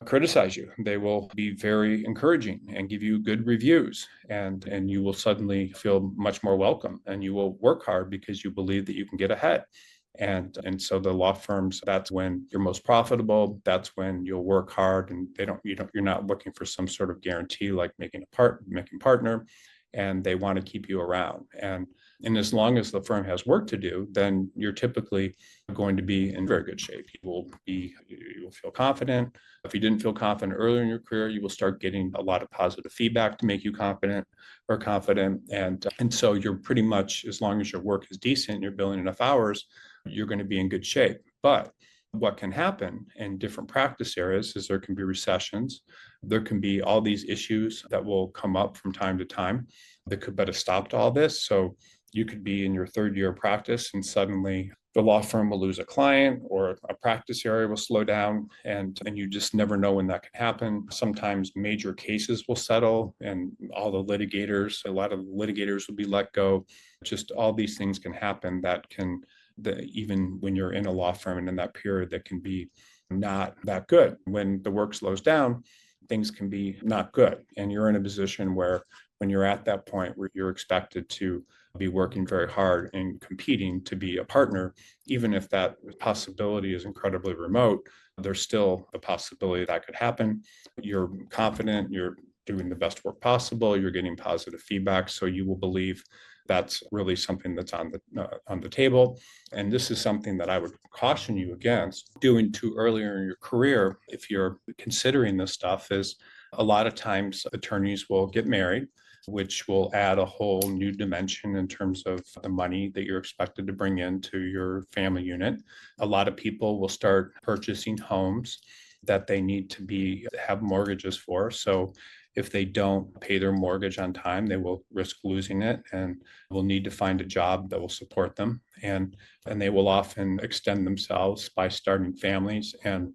criticize you. They will be very encouraging and give you good reviews, and you will suddenly feel much more welcome, and you will work hard because you believe that you can get ahead. And so the law firms, that's when you're most profitable. That's when you'll work hard, and you're not looking for some sort of guarantee like making partner, and they want to keep you around. And as long as the firm has work to do, then you're typically going to be in very good shape. You will feel confident. If you didn't feel confident earlier in your career, you will start getting a lot of positive feedback to make you confident. And so you're pretty much, as long as your work is decent, you're billing enough hours, you're going to be in good shape. But what can happen in different practice areas is there can be recessions. There can be all these issues that will come up from time to time that could put a stop to all this. So you could be in your third year of practice and suddenly the law firm will lose a client or a practice area will slow down, and you just never know when that can happen. Sometimes major cases will settle and a lot of the litigators will be let go. Just all these things can happen even when you're in a law firm and in that period that can be not that good. When the work slows down, things can be not good. And you're in a position where when you're at that point where you're expected to be working very hard and competing to be a partner, even if that possibility is incredibly remote, there's still a possibility that could happen. You're confident, you're doing the best work possible, you're getting positive feedback, so you will believe that's really something that's on the table. And this is something that I would caution you against doing too earlier in your career if you're considering this stuff. Is a lot of times attorneys will get married, which will add a whole new dimension in terms of the money that you're expected to bring into your family unit. A lot of people will start purchasing homes that they need to have mortgages for. So if they don't pay their mortgage on time, they will risk losing it and will need to find a job that will support them. And they will often extend themselves by starting families and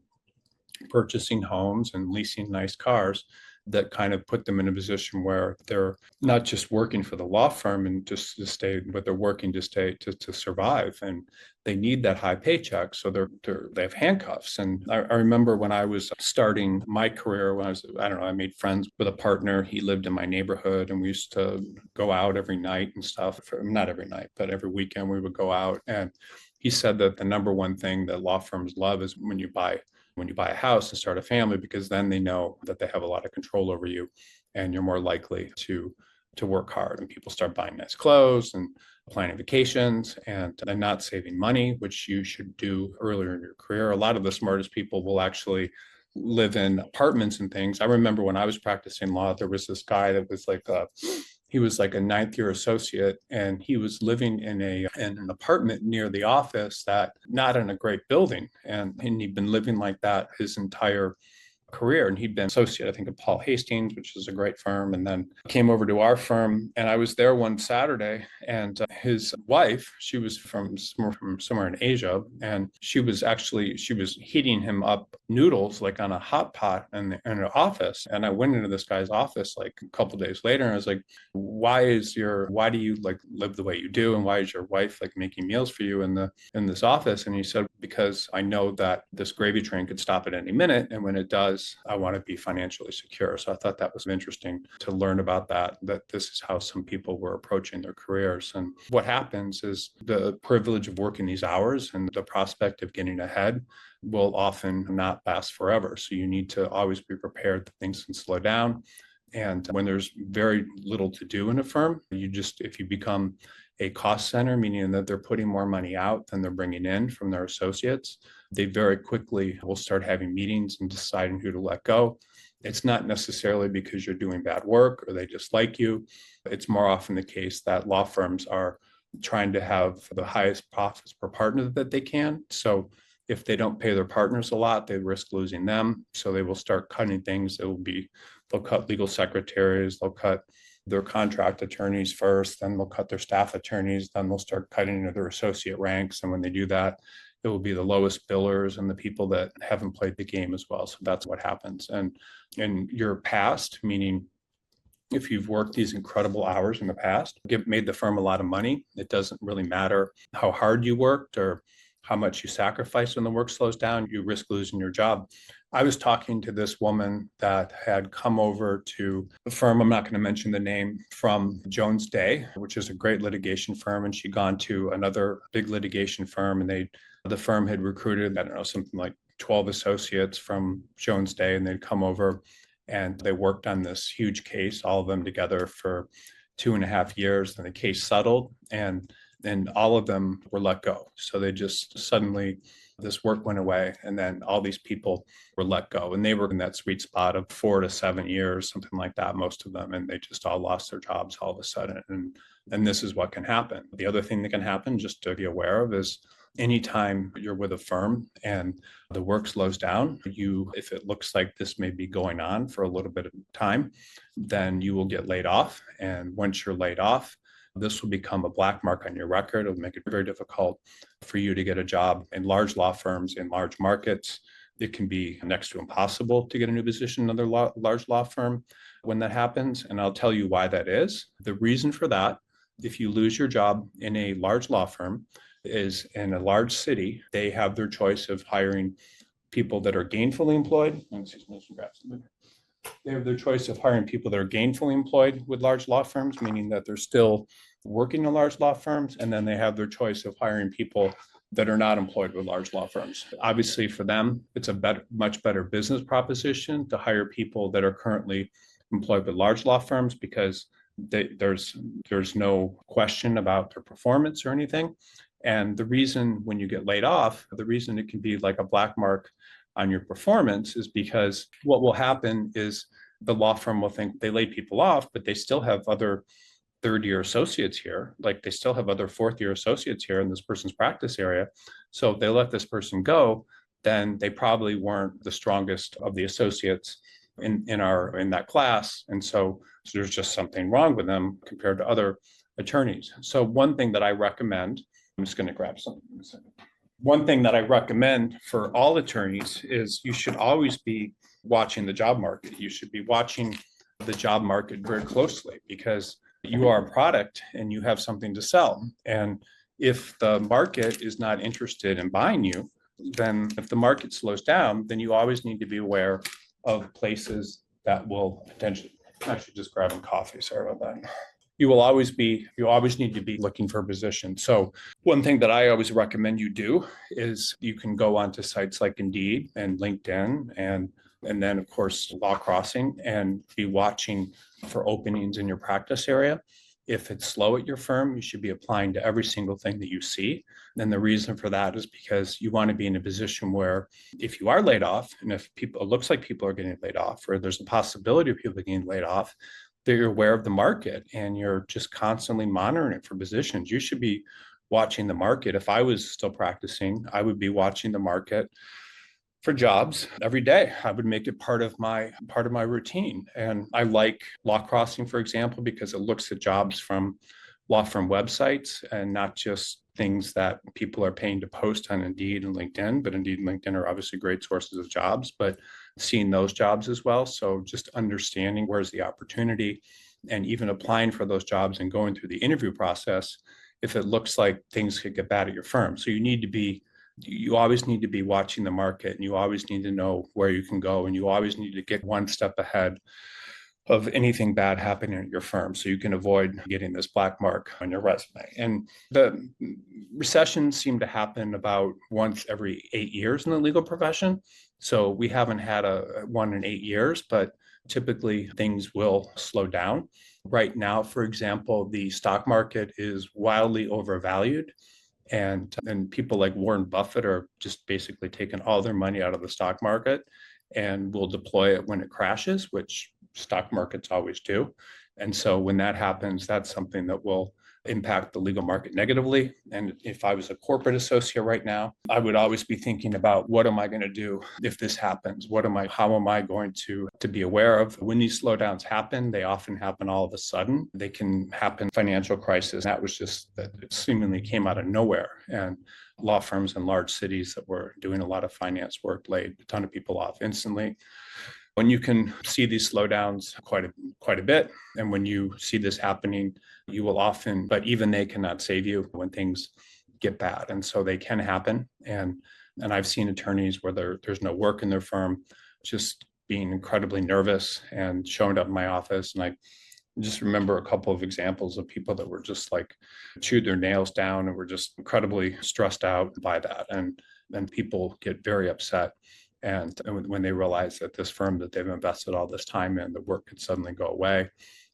purchasing homes and leasing nice cars that kind of put them in a position where they're not just working for the law firm and just to stay, but they're working to survive. And they need that high paycheck. So they have handcuffs. And I remember when I was starting my career, I made friends with a partner. He lived in my neighborhood and we used to go out every night and stuff. Not every night, but every weekend we would go out. And he said that the number one thing that law firms love is when you buy a house and start a family, because then they know that they have a lot of control over you and you're more likely to work hard, and people start buying nice clothes and planning vacations and not saving money, which you should do earlier in your career. A lot of the smartest people will actually live in apartments and things. I remember when I was practicing law, there was this guy that was like he was like a ninth year associate, and he was living in an apartment near the office, that not in a great building. And he'd been living like that his entire career. And he'd been associate, I think, of Paul Hastings, which is a great firm, and then came over to our firm. And I was there one Saturday, and his wife, she was from somewhere in Asia, and she was heating him up noodles like on a hot pot in an office. And I went into this guy's office like a couple of days later, and I was like, why do you like live the way you do, and why is your wife like making meals for you in this office? And he said, because I know that this gravy train could stop at any minute, and when it does, I want to be financially secure. So I thought that was interesting to learn about that this is how some people were approaching their careers. And what happens is the privilege of working these hours and the prospect of getting ahead will often not last forever. So you need to always be prepared that things can slow down. And when there's very little to do in a firm, if you become a cost center, meaning that they're putting more money out than they're bringing in from their associates, they very quickly will start having meetings and deciding who to let go. It's not necessarily because you're doing bad work or they dislike you. It's more often the case that law firms are trying to have the highest profits per partner that they can. So if they don't pay their partners a lot, they risk losing them. So they will start cutting things. They'll cut legal secretaries, they'll cut their contract attorneys first, then they'll cut their staff attorneys, then they'll start cutting into their associate ranks. And when they do that, it will be the lowest billers and the people that haven't played the game as well. So that's what happens. And in your past, meaning if you've worked these incredible hours in the past, made the firm a lot of money, it doesn't really matter how hard you worked or how much you sacrifice when the work slows down, you risk losing your job. I was talking to this woman that had come over to the firm, I'm not going to mention the name, from Jones Day, which is a great litigation firm. And she'd gone to another big litigation firm, and the firm had recruited, I don't know, something like 12 associates from Jones Day, and they'd come over and they worked on this huge case, all of them together for 2.5 years. And the case settled, and all of them were let go. So they just suddenly, this work went away, and then all these people were let go. And they were in that sweet spot of 4 to 7 years, something like that, most of them. And they just all lost their jobs all of a sudden. And this is what can happen. The other thing that can happen, just to be aware of, is anytime you're with a firm and the work slows down, if it looks like this may be going on for a little bit of time, then you will get laid off. And once you're laid off, this will become a black mark on your record. It'll make it very difficult for you to get a job in large law firms in large markets. It can be next to impossible to get a new position in another large law firm when that happens. And I'll tell you why that is. The reason for that, if you lose your job in a large law firm, is in a large city, they have their choice of hiring people that are gainfully employed. They have their choice of hiring people that are gainfully employed with large law firms, meaning that they're still working in large law firms. And then they have their choice of hiring people that are not employed with large law firms. Obviously, for them, it's a much better business proposition to hire people that are currently employed with large law firms, because there's no question about their performance or anything. And the reason when you get laid off, the reason it can be like a black mark on your performance is because what will happen is the law firm will think they laid people off, but they still have other third-year associates here. Like they still have other fourth-year associates here in this person's practice area. So if they let this person go, then they probably weren't the strongest of the associates in that class. And so there's just something wrong with them compared to other attorneys. So one thing that I recommend, I'm just going to grab something in a second. One thing that I recommend for all attorneys is you should always be watching the job market. You should be watching the job market very closely, because you are a product and you have something to sell. And if the market is not interested in buying you, then if the market slows down, then you always need to be aware of places that will potentially, actually just grabbing coffee, sorry about that. You always need to be looking for a position. So one thing that I always recommend you do is you can go onto sites like Indeed and LinkedIn and then of course Law Crossing, and be watching for openings in your practice area. If it's slow at your firm, you should be applying to every single thing that you see. And the reason for that is because you want to be in a position where if you are laid off, and if people, it looks like people are getting laid off, or there's a possibility of people getting laid off, that you're aware of the market and you're just constantly monitoring it for positions. You should be watching the market. If I was still practicing, I would be watching the market for jobs every day. I would make it part of my routine. And I like Law Crossing, for example, because it looks at jobs from law firm websites and not just things that people are paying to post on Indeed and LinkedIn. But Indeed and LinkedIn are obviously great sources of jobs, but seeing those jobs as well. So just understanding where's the opportunity and even applying for those jobs and going through the interview process if it looks like things could get bad at your firm. So you always need to be watching the market, and you always need to know where you can go, and you always need to get one step ahead of anything bad happening at your firm so you can avoid getting this black mark on your resume. And the recessions seem to happen about once every 8 years in the legal profession. So we haven't had a one in 8 years, but typically things will slow down. Right now, for example, the stock market is wildly overvalued. And people like Warren Buffett are just basically taking all their money out of the stock market and will deploy it when it crashes, which stock markets always do. And so when that happens, that's something that will impact the legal market negatively. And if I was a corporate associate right now, I would always be thinking about what am I going to do if this happens? How am I going to be aware of when these slowdowns happen? They often happen all of a sudden. They can happen financial crisis. That was just that it seemingly came out of nowhere. And law firms in large cities that were doing a lot of finance work laid a ton of people off instantly. When you can see these slowdowns quite a bit, and when you see this happening, you will often, but even they cannot save you when things get bad. And so they can happen. And I've seen attorneys where there's no work in their firm, just being incredibly nervous and showing up in my office. And I just remember a couple of examples of people that were just like chewed their nails down and were just incredibly stressed out by that. And then people get very upset. And when they realize that this firm that they've invested all this time in, the work could suddenly go away.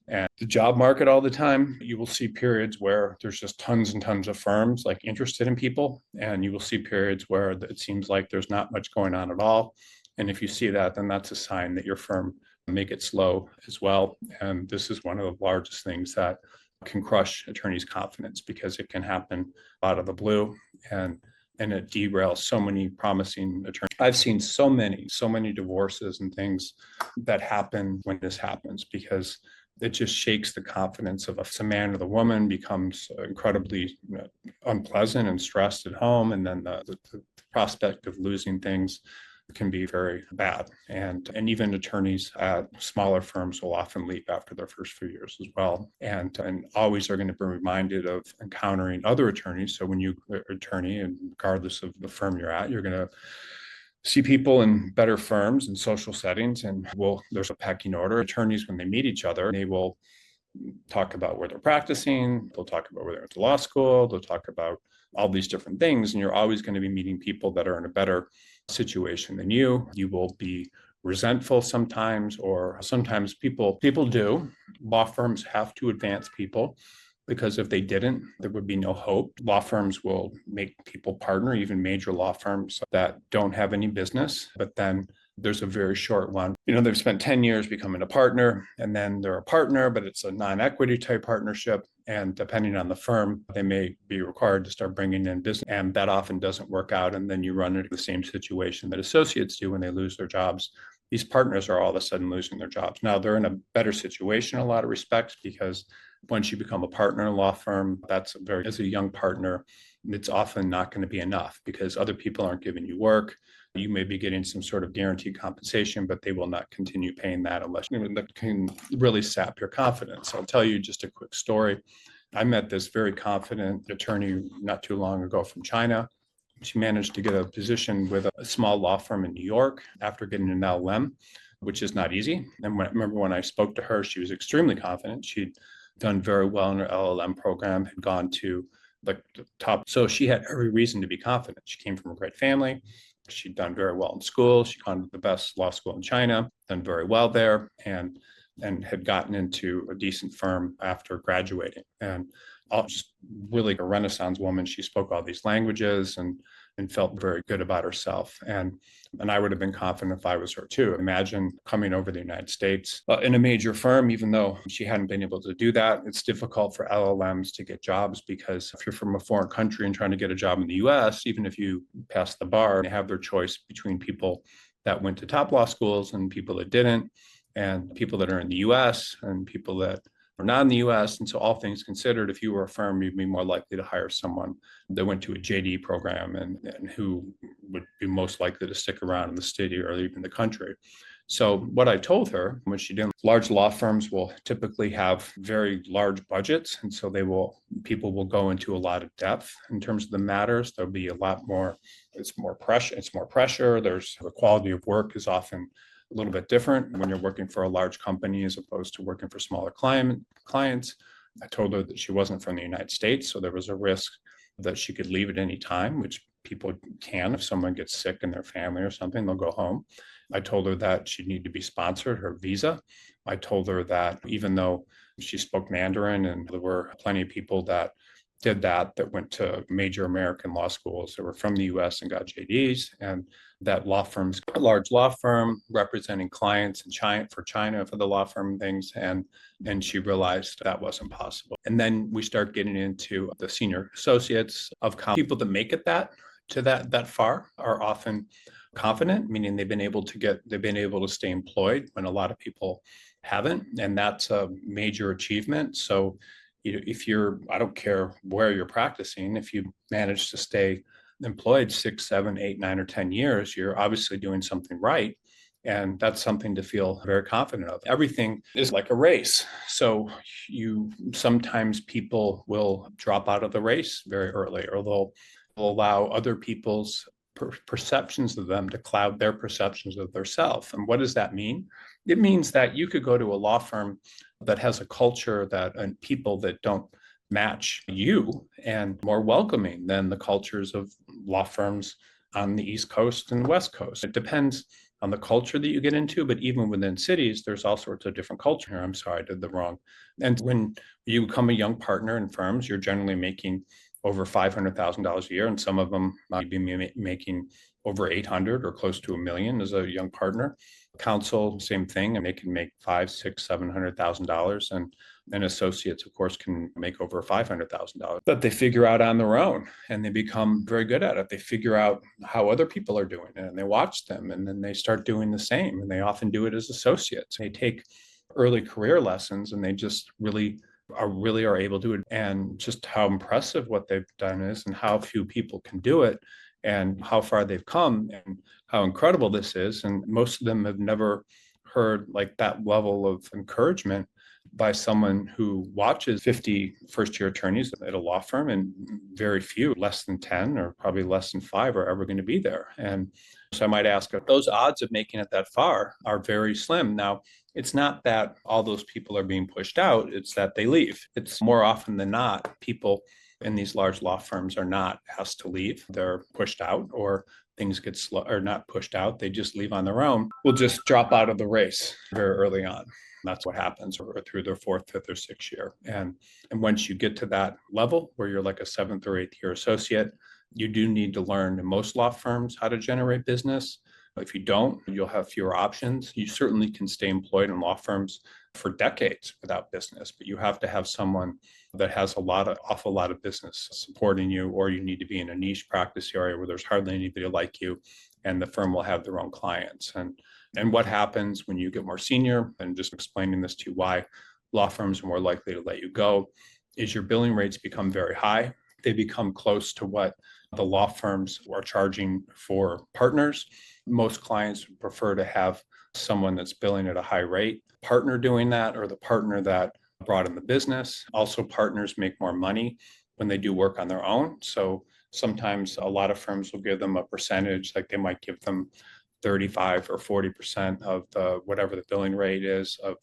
And the job market all the time, you will see periods where there's just tons and tons of firms like interested in people. And you will see periods where it seems like there's not much going on at all. And if you see that, then that's a sign that your firm may get slow as well. And this is one of the largest things that can crush attorneys' confidence because it can happen out of the blue. And it derails so many promising attorneys. I've seen so many divorces and things that happen when this happens because it just shakes the confidence of a man or the woman, becomes incredibly unpleasant and stressed at home. And then the prospect of losing things can be very bad. And even attorneys at smaller firms will often leave after their first few years as well. And always are going to be reminded of encountering other attorneys. So when you are an attorney, and regardless of the firm you're at, you're going to see people in better firms and social settings. And there's a pecking order. Attorneys, when they meet each other, they will talk about where they're practicing. They'll talk about where they went to law school. They'll talk about all these different things. And you're always going to be meeting people that are in a better situation than you. You will be resentful sometimes, or sometimes people do. Law firms have to advance people because if they didn't, there would be no hope. Law firms will make people partner, even major law firms that don't have any business, but then there's a very short one. They've spent 10 years becoming a partner, and then they're a partner, but it's a non-equity type partnership. And depending on the firm, they may be required to start bringing in business, and that often doesn't work out. And then you run into the same situation that associates do when they lose their jobs. These partners are all of a sudden losing their jobs. Now they're in a better situation in a lot of respects because once you become a partner in a law firm, as a young partner, it's often not going to be enough because other people aren't giving you work. You may be getting some sort of guaranteed compensation, but they will not continue paying that unless that can really sap your confidence. I'll tell you just a quick story. I met this very confident attorney not too long ago from China. She managed to get a position with a small law firm in New York after getting an LLM, which is not easy. And remember when I spoke to her, she was extremely confident. She'd done very well in her LLM program, had gone to the top. So she had every reason to be confident. She came from a great family. She'd done very well in school. She'd gone to the best law school in China, done very well there. And and had gotten into a decent firm after graduating. And just really a Renaissance woman. She spoke all these languages and felt very good about herself. And I would have been confident if I was her too. Imagine coming over the United States in a major firm, even though she hadn't been able to do that. It's difficult for LLMs to get jobs because if you're from a foreign country and trying to get a job in the US, even if you pass the bar, they have their choice between people that went to top law schools and people that didn't, and people that are in the US and people that are not in the US. And so all things considered, if you were a firm, you'd be more likely to hire someone that went to a JD program and who would be most likely to stick around in the city or even the country. So what I told her when she did, large law firms will typically have very large budgets. And so people will go into a lot of depth in terms of the matters. There'll be a lot more, it's more pressure. There's the quality of work is often a little bit different when you're working for a large company as opposed to working for smaller clients. I told her that she wasn't from the United States, so there was a risk that she could leave at any time, which people can. If someone gets sick in their family or something, they'll go home. I told her that she'd need to be sponsored, her visa. I told her that even though she spoke Mandarin and there were plenty of people that did that went to major American law schools that were from the US and got JDs, and that law firms, a large law firm representing clients in China for the law firm things. And she realized that wasn't possible. And then we start getting into the senior associates of people that make it that far are often confident, meaning they've been able to stay employed when a lot of people haven't. And that's a major achievement. So I don't care where you're practicing, if you manage to stay employed 6, 7, 8, 9, or 10 years, you're obviously doing something right. And that's something to feel very confident of. Everything is like a race. So sometimes people will drop out of the race very early, or they'll allow other people's perceptions of them to cloud their perceptions of themselves. And what does that mean? It means that you could go to a law firm that has a culture and people that don't match you and more welcoming than the cultures of law firms on the East Coast and West Coast. It depends on the culture that you get into, but even within cities, there's all sorts of different culture. I'm sorry, I did the wrong. And when you become a young partner in firms, you're generally making over $500,000 a year, and some of them might be making over 800 or close to $1 million as a young partner. Counsel, same thing, and they can make $500,000, $600,000, $700,000, and associates, of course, can make over $500,000. But they figure out on their own, and they become very good at it. They figure out how other people are doing it, and they watch them, and then they start doing the same. And they often do it as associates. They take early career lessons, and they just really are able to do it, and just how impressive what they've done is, and how few people can do it, and how far they've come, and how incredible this is. And most of them have never heard like that level of encouragement by someone who watches 50 first-year attorneys at a law firm, and very few, less than 10 or probably less than 5, are ever going to be there. And so I might ask, those odds of making it that far are very slim. Now, it's not that all those people are being pushed out, it's that they leave. It's more often than not, people in these large law firms are not asked to leave. They're pushed out, or things get slow, or not pushed out, they just leave on their own. Will just drop out of the race very early on. That's what happens through their 4th, 5th, or 6th year. And once you get to that level where you're like a 7th or 8th year associate, you do need to learn in most law firms how to generate business. If you don't, you'll have fewer options. You certainly can stay employed in law firms for decades without business, but you have to have someone that has awful lot of business supporting you, or you need to be in a niche practice area where there's hardly anybody like you, and the firm will have their own clients. And what happens when you get more senior, and just explaining this to you why law firms are more likely to let you go, is your billing rates become very high. They become close to what the law firms are charging for partners. Most clients prefer to have someone that's billing at a high rate, partner doing that, or the partner that brought in the business. Also, partners make more money when they do work on their own. So sometimes a lot of firms will give them a percentage, like they might give them 35 or 40% of whatever the billing rate is of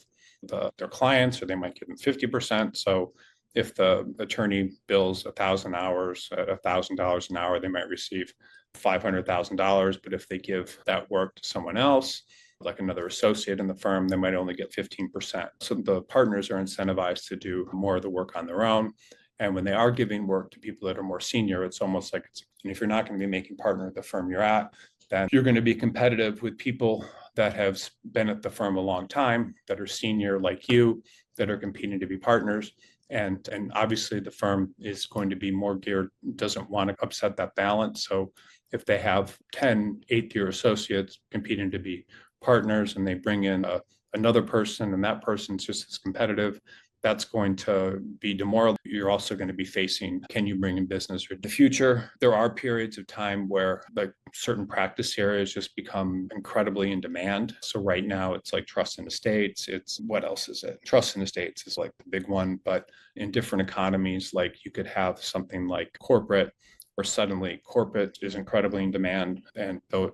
their clients, or they might give them 50%. So if the attorney bills 1,000 hours at $1,000 an hour, they might receive $500,000. But if they give that work to someone else, like another associate in the firm, they might only get 15%. So the partners are incentivized to do more of the work on their own. And when they are giving work to people that are more senior, it's almost like and if you're not going to be making partner at the firm you're at, then you're going to be competitive with people that have been at the firm a long time, that are senior like you, that are competing to be partners. And obviously the firm is going to be more geared, doesn't want to upset that balance. So if they have 10 eighth-year associates competing to be partners and they bring in another person and that person's just as competitive, that's going to be demoralizing. You're also going to be facing, can you bring in business in the future? There are periods of time where like certain practice areas just become incredibly in demand. So right now it's like trust and estates. It's what else is it? Trust and estates is like the big one, but in different economies, like you could have something like corporate, or suddenly corporate is incredibly in demand and they'll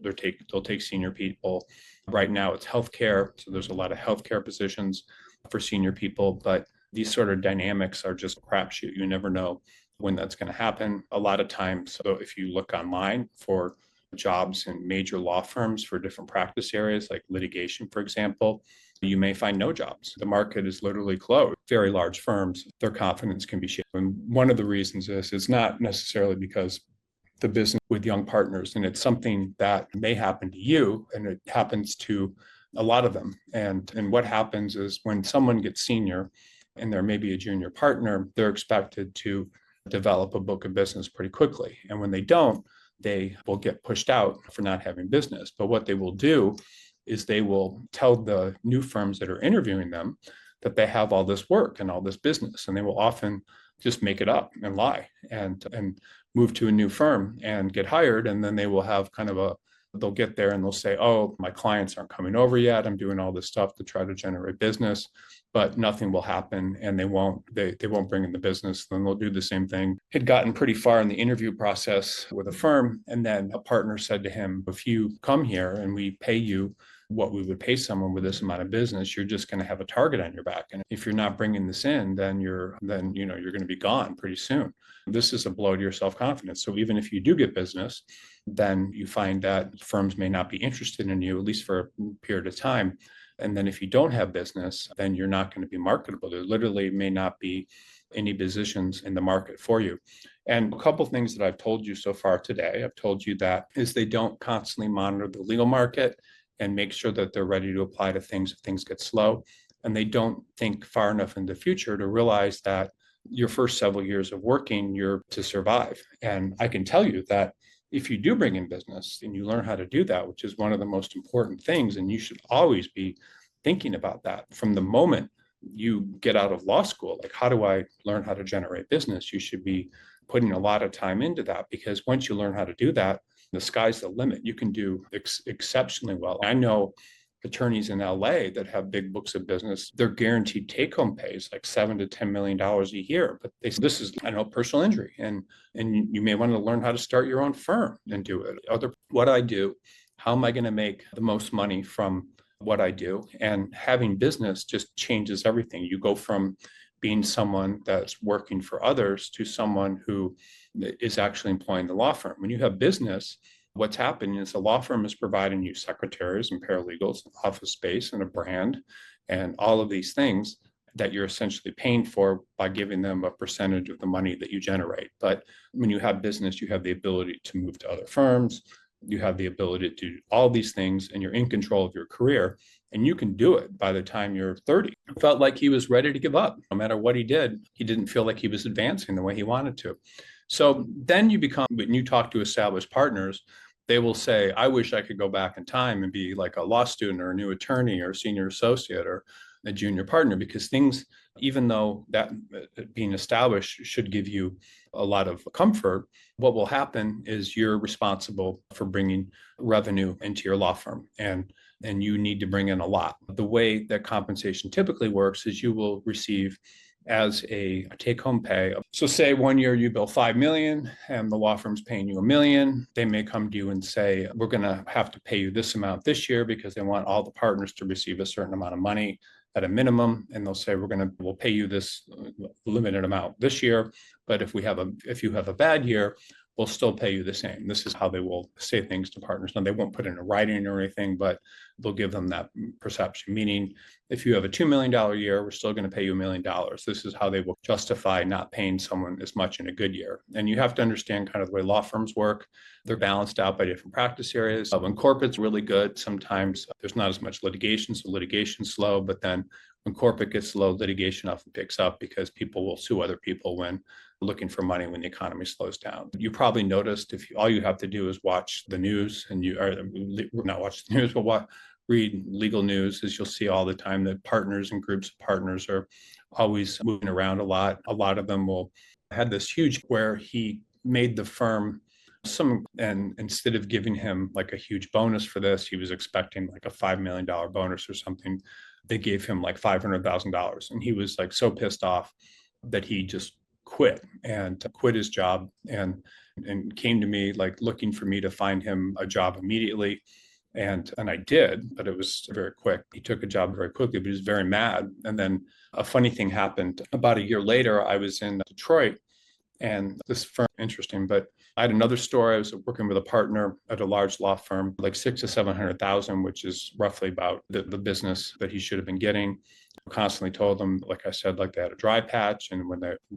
take senior people. Right now it's healthcare. So there's a lot of healthcare positions for senior people, but these sort of dynamics are just a crapshoot. You never know when that's going to happen. A lot of times, so if you look online for jobs in major law firms for different practice areas, like litigation, for example, you may find no jobs. The market is literally closed. Very large firms, their confidence can be shaken. And one of the reasons is it's not necessarily because the business with young partners, and it's something that may happen to you, and it happens to a lot of them. And what happens is when someone gets senior and they're maybe a junior partner, they're expected to develop a book of business pretty quickly. And when they don't, they will get pushed out for not having business. But what they will do is they will tell the new firms that are interviewing them that they have all this work and all this business, and they will often just make it up and lie and move to a new firm and get hired. And then they will have kind of they'll get there and they'll say, oh, my clients aren't coming over yet. I'm doing all this stuff to try to generate business, but nothing will happen and they won't bring in the business. Then they'll do the same thing. Had gotten pretty far in the interview process with a firm. And then a partner said to him, if you come here and we pay you what we would pay someone with this amount of business, you're just going to have a target on your back. And if you're not bringing this in, then you're going to be gone pretty soon. This is a blow to your self-confidence. So even if you do get business, then you find that firms may not be interested in you, at least for a period of time. And then if you don't have business, then you're not going to be marketable. There literally may not be any positions in the market for you. And a couple of things that I've told you so far today, I've told you that is they don't constantly monitor the legal market and make sure that they're ready to apply to things if things get slow. And they don't think far enough in the future to realize that your first several years of working, you're to survive. And I can tell you that if you do bring in business and you learn how to do that, which is one of the most important things, and you should always be thinking about that from the moment you get out of law school, like how do I learn how to generate business? You should be putting a lot of time into that, because once you learn how to do that, the sky's the limit. You can do exceptionally well. I know attorneys in LA that have big books of business, their guaranteed take-home pay is like $7 to $10 million a year. But they say, this is, I know, personal injury. And you may want to learn how to start your own firm and do it. What I do, how am I going to make the most money from what I do? And having business just changes everything. You go from being someone that's working for others to someone who is actually employing the law firm. When you have business, what's happening is the law firm is providing you secretaries and paralegals, office space and a brand, and all of these things that you're essentially paying for by giving them a percentage of the money that you generate. But when you have business, you have the ability to move to other firms. You have the ability to do all these things, and you're in control of your career, and you can do it by the time you're 30. It felt like he was ready to give up. No matter what he did, he didn't feel like he was advancing the way he wanted to. So then when you talk to established partners, they will say, I wish I could go back in time and be like a law student or a new attorney or a senior associate or a junior partner, because things, even though that being established should give you a lot of comfort, what will happen is you're responsible for bringing revenue into your law firm, and you need to bring in a lot. The way that compensation typically works is you will receive as a take-home pay. So say 1 year you bill 5 million and the law firm's paying you $1 million. They may come to you and say, we're going to have to pay you this amount this year, because they want all the partners to receive a certain amount of money at a minimum. And they'll say, we'll pay you this limited amount this year. But if you have a bad year, will still pay you the same. This is how they will say things to partners. Now, they won't put it in writing or anything, but they'll give them that perception, meaning if you have a $2 million year, we're still going to pay you $1 million. This is how they will justify not paying someone as much in a good year. And you have to understand kind of the way law firms work. They're balanced out by different practice areas. When corporate's really good, sometimes there's not as much litigation, so litigation's slow, but then when corporate gets slow, litigation often picks up because people will sue other people when looking for money when the economy slows down. You probably noticed if all you have to do is watch the news and you are not watch the news, but read legal news, as you'll see all the time that partners and groups of partners are always moving around a lot. A lot of them will had this huge where he made the firm and instead of giving him like a huge bonus for this, he was expecting like a $5 million bonus or something. They gave him like $500,000. And he was like so pissed off that he just quit his job and came to me like looking for me to find him a job immediately. And I did, but it was very quick. He took a job very quickly, but he was very mad. And then a funny thing happened. About a year later, I was in Detroit, and this firm, interesting, but I had another store. I was working with a partner at a large law firm, like 600 to 700,000, which is roughly about the business that he should have been getting. I constantly told them, like I said, like they had a dry patch, and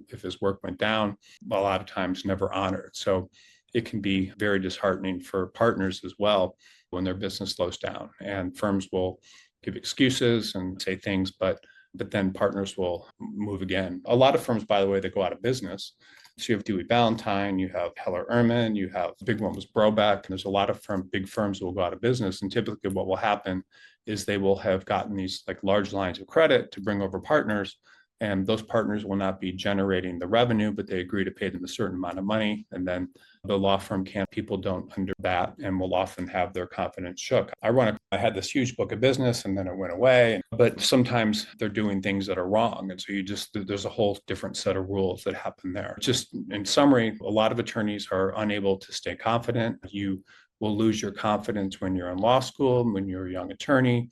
if his work went down, a lot of times never honored. So it can be very disheartening for partners as well when their business slows down, and firms will give excuses and say things, but then partners will move again. A lot of firms, by the way, that go out of business. So you have Dewey Ballantine, you have Heller Ehrman, you have the big one was Brobeck, and there's a lot of big firms that will go out of business. And typically what will happen is they will have gotten these like large lines of credit to bring over partners, and those partners will not be generating the revenue, but they agree to pay them a certain amount of money. And then the law firm people don't under that and will often have their confidence shook. Ironically, I had this huge book of business and then it went away, but sometimes they're doing things that are wrong. And so there's a whole different set of rules that happen there. Just in summary, a lot of attorneys are unable to stay confident. You will lose your confidence when you're in law school, when you're a young attorney,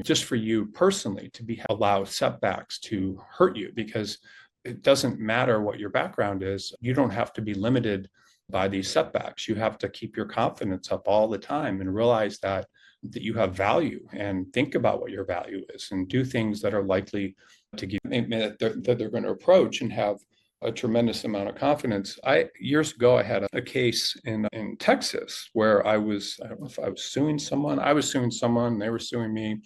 just for you personally to allow setbacks to hurt you, because it doesn't matter what your background is. You don't have to be limited by these setbacks. You have to keep your confidence up all the time and realize that you have value, and think about what your value is and do things that are likely to give that they're going to approach and have a tremendous amount of confidence. Years ago, I had a case in Texas where I don't know if I was suing someone. I was suing someone, they were suing me.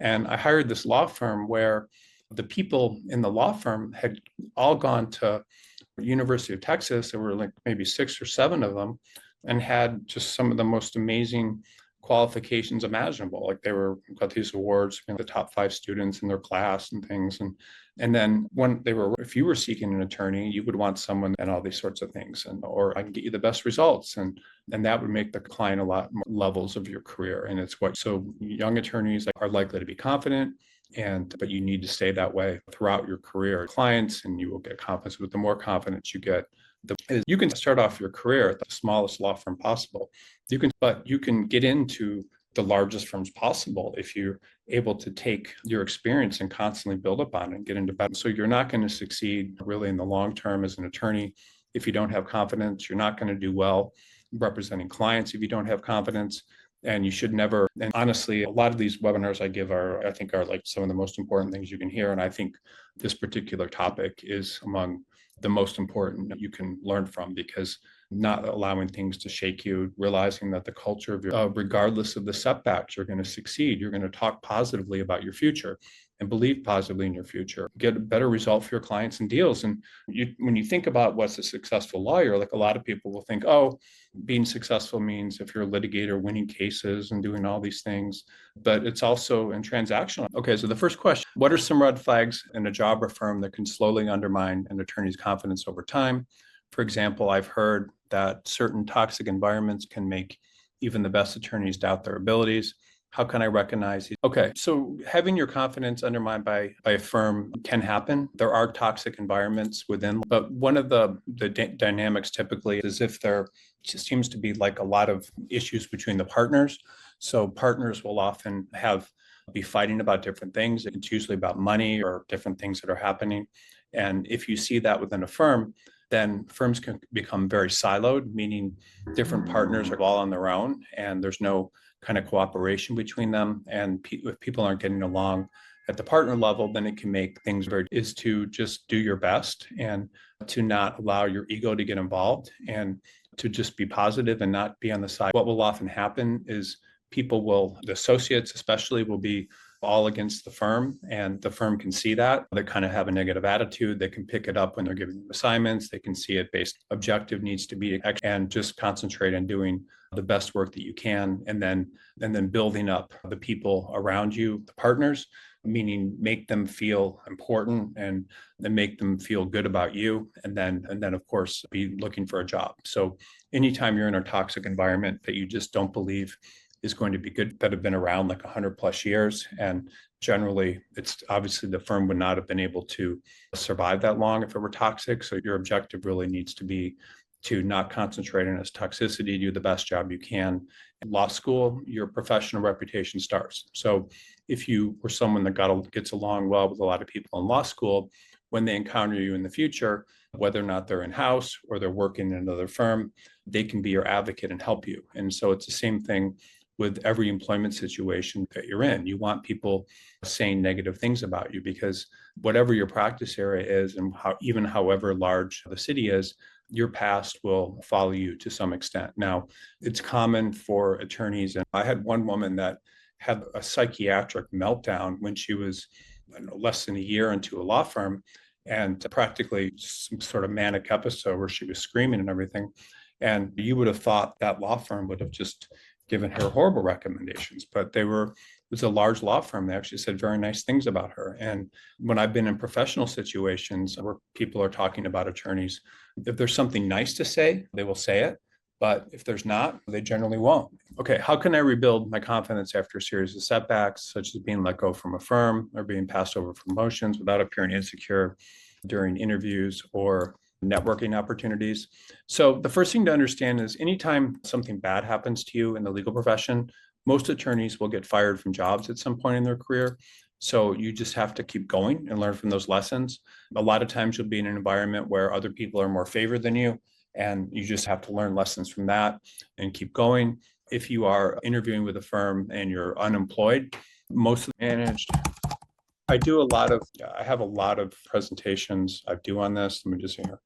And I hired this law firm where the people in the law firm had all gone to University of Texas. There were like maybe 6 or 7 of them, and had just some of the most amazing qualifications imaginable. Like they got these awards, the top 5 students in their class and things. And then if you were seeking an attorney, you would want someone and all these sorts of things, or I can get you the best results. And that would make the client a lot more levels of your career. And so young attorneys are likely to be confident, but you need to stay that way throughout your career. Clients, and you will get confidence. But the more confidence you get, you can start off your career at the smallest law firm possible. But you can get into the largest firms possible if you're able to take your experience and constantly build upon it and get into better. So you're not going to succeed really in the long term as an attorney if you don't have confidence. You're not going to do well representing clients if you don't have confidence. And you should never, and honestly, a lot of these webinars I give I think are like some of the most important things you can hear. And I think this particular topic is among the most important that you can learn from, because not allowing things to shake you, realizing that the culture of regardless of the setbacks, you're going to succeed. You're going to talk positively about your future and believe positively in your future, get a better result for your clients and deals. And when you think about what's a successful lawyer, like a lot of people will think, oh, being successful means if you're a litigator, winning cases and doing all these things, but it's also in transactional. Okay, so the first question, what are some red flags in a job or firm that can slowly undermine an attorney's confidence over time? For example, I've heard that certain toxic environments can make even the best attorneys doubt their abilities. How can I recognize these? Okay, so having your confidence undermined by a firm can happen. There are toxic environments within, but one of the dynamics typically is if there just seems to be like a lot of issues between the partners. So partners will often be fighting about different things. It's usually about money or different things that are happening. And if you see that within a firm, then firms can become very siloed, meaning different partners are all on their own and there's no kind of cooperation between them. And if people aren't getting along at the partner level, then it can make things very, is to just do your best and to not allow your ego to get involved and to just be positive and not be on the side. What will often happen is the associates especially, will be all against the firm, and the firm can see that. They kind of have a negative attitude. They can pick it up when they're giving them assignments. They can see it based objective needs to be, and just concentrate on doing the best work that you can, and then building up the people around you, the partners, meaning make them feel important and then make them feel good about you, and then of course be looking for a job. So anytime you're in a toxic environment that you just don't believe is going to be good, that have been around like 100 plus years, and generally it's obviously the firm would not have been able to survive that long if it were toxic. So your objective really needs to be to not concentrate on its toxicity, do the best job you can. In law school, your professional reputation starts. So if you were someone that gets along well with a lot of people in law school, when they encounter you in the future, whether or not they're in-house or they're working in another firm, they can be your advocate and help you. And so it's the same thing with every employment situation that you're in. You want people saying negative things about you, because whatever your practice area is and however large the city is, your past will follow you to some extent. Now, it's common for attorneys, and I had one woman that had a psychiatric meltdown when she was, I don't know, less than a year into a law firm, and practically some sort of manic episode where she was screaming and everything. And you would have thought that law firm would have just given her horrible recommendations, but it was a large law firm. They actually said very nice things about her. And when I've been in professional situations where people are talking about attorneys, if there's something nice to say, they will say it. But if there's not, they generally won't. Okay, how can I rebuild my confidence after a series of setbacks, such as being let go from a firm or being passed over for promotions without appearing insecure during interviews or networking opportunities? So the first thing to understand is anytime something bad happens to you in the legal profession, most attorneys will get fired from jobs at some point in their career. So you just have to keep going and learn from those lessons. A lot of times you'll be in an environment where other people are more favored than you, and you just have to learn lessons from that and keep going. If you are interviewing with a firm and you're unemployed, most of the managed. I have a lot of presentations I do on this. Let me just see here.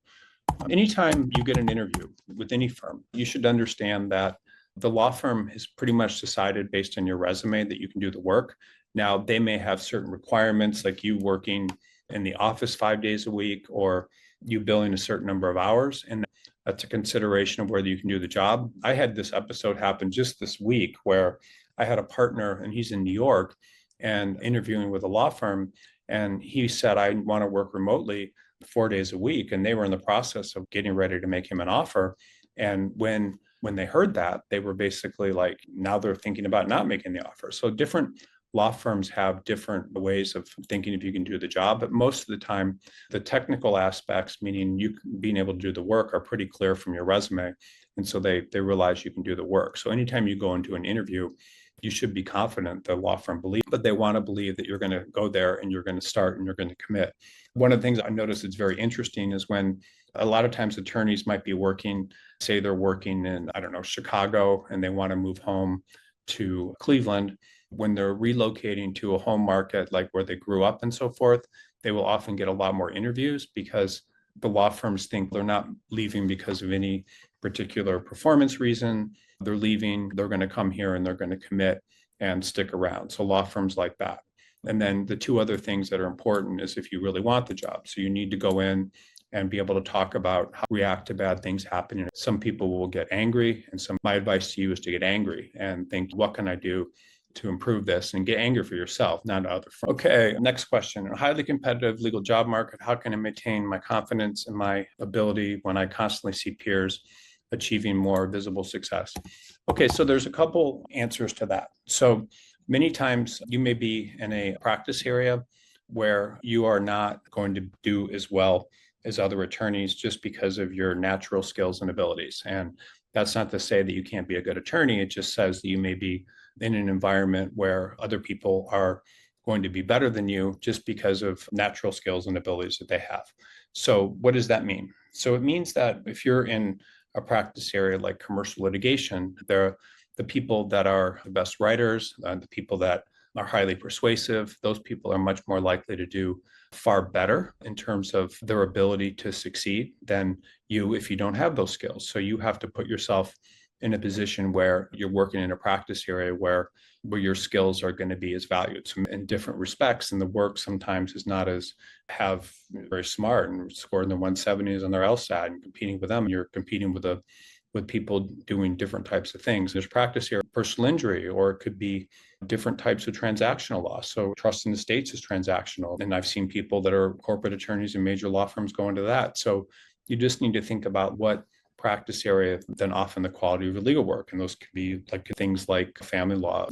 Anytime you get an interview with any firm, you should understand that the law firm has pretty much decided based on your resume that you can do the work. Now, they may have certain requirements, like you working in the office 5 days a week or you billing a certain number of hours, and that's a consideration of whether you can do the job. I had this episode happen just this week where I had a partner, and he's in New York, and interviewing with a law firm, and he said, I want to work remotely 4 days a week, and they were in the process of getting ready to make him an offer. And when they heard that, they were basically like, now they're thinking about not making the offer. So different law firms have different ways of thinking if you can do the job, but most of the time, the technical aspects, meaning you being able to do the work, are pretty clear from your resume. And so they realize you can do the work. So anytime you go into an interview, you should be confident the law firm believes, but they want to believe that you're going to go there and you're going to start and you're going to commit. One of the things I noticed that's very interesting is when a lot of times attorneys might be working, say they're working in, I don't know, Chicago, and they want to move home to Cleveland. When they're relocating to a home market, like where they grew up and so forth, they will often get a lot more interviews because the law firms think they're not leaving because of any particular performance reason. They're leaving, they're going to come here and they're going to commit and stick around. So law firms like that. And then the two other things that are important is if you really want the job. So you need to go in and be able to talk about how to react to bad things happening. Some people will get angry, and my advice to you is to get angry and think, what can I do to improve this, and get angry for yourself, not other firms. Okay, next question. In a highly competitive legal job market, how can I maintain my confidence in my ability when I constantly see peers achieving more visible success? Okay, so there's a couple answers to that. So many times you may be in a practice area where you are not going to do as well as other attorneys just because of your natural skills and abilities. And that's not to say that you can't be a good attorney. It just says that you may be in an environment where other people are going to be better than you just because of natural skills and abilities that they have. So what does that mean? So it means that if you're in a practice area like commercial litigation, the people that are the best writers, the people that are highly persuasive, those people are much more likely to do far better in terms of their ability to succeed than you if you don't have those skills. So you have to put yourself in a position where you're working in a practice area where your skills are going to be as valued. So in different respects, and the work sometimes is not as have very smart and scoring the 170s on their LSAT and competing with them. You're competing with people doing different types of things. There's practice here, personal injury, or it could be different types of transactional law. So trust in the states is transactional. And I've seen people that are corporate attorneys in major law firms go into that. So you just need to think about what practice area, then often the quality of your legal work. And those can be like things like family law,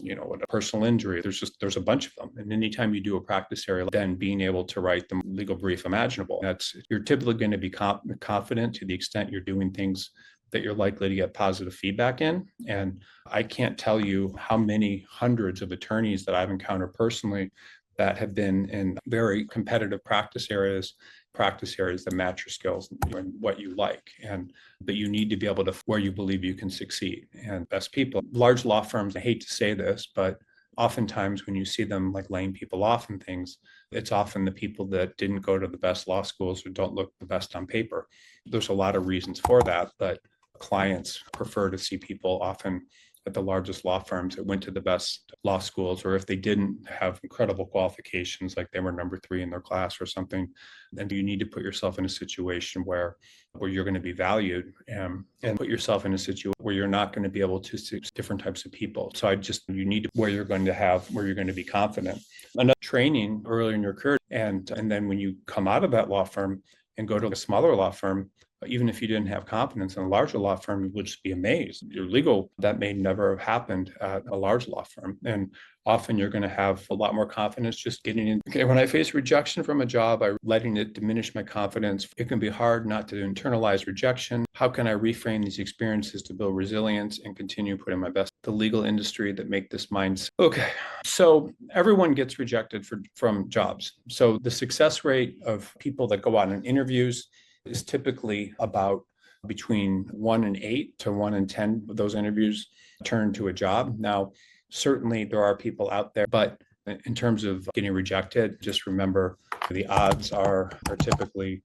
personal injury. There's a bunch of them. And anytime you do a practice area, then being able to write the legal brief imaginable, you're typically going to be confident to the extent you're doing things that you're likely to get positive feedback in. And I can't tell you how many hundreds of attorneys that I've encountered personally that have been in very competitive practice areas that match your skills and what you like, and that you need to be able to where you believe you can succeed. And best people, large law firms, I hate to say this, but oftentimes when you see them like laying people off and things, it's often the people that didn't go to the best law schools or don't look the best on paper. There's a lot of reasons for that, but clients prefer to see people often at the largest law firms that went to the best law schools, or if they didn't have incredible qualifications, like they were number 3 in their class or something, then you need to put yourself in a situation where you're going to be valued, and put yourself in a situation where you're not going to be able to see different types of people. So you need to where you're going to be confident. Another training early in your career, and then when you come out of that law firm and go to a smaller law firm, even if you didn't have confidence in a larger law firm, you would just be amazed. Your legal, that may never have happened at a large law firm. And often you're going to have a lot more confidence just getting in. Okay, when I face rejection from a job, I'm letting it diminish my confidence. It can be hard not to internalize rejection. How can I reframe these experiences to build resilience and continue putting my best? The legal industry that make this mindset. Okay, so everyone gets rejected from jobs. So the success rate of people that go out on interviews is typically about between 1 in 8 to 1 in 10 of those interviews turn to a job. Now, certainly there are people out there, but in terms of getting rejected, just remember the odds are typically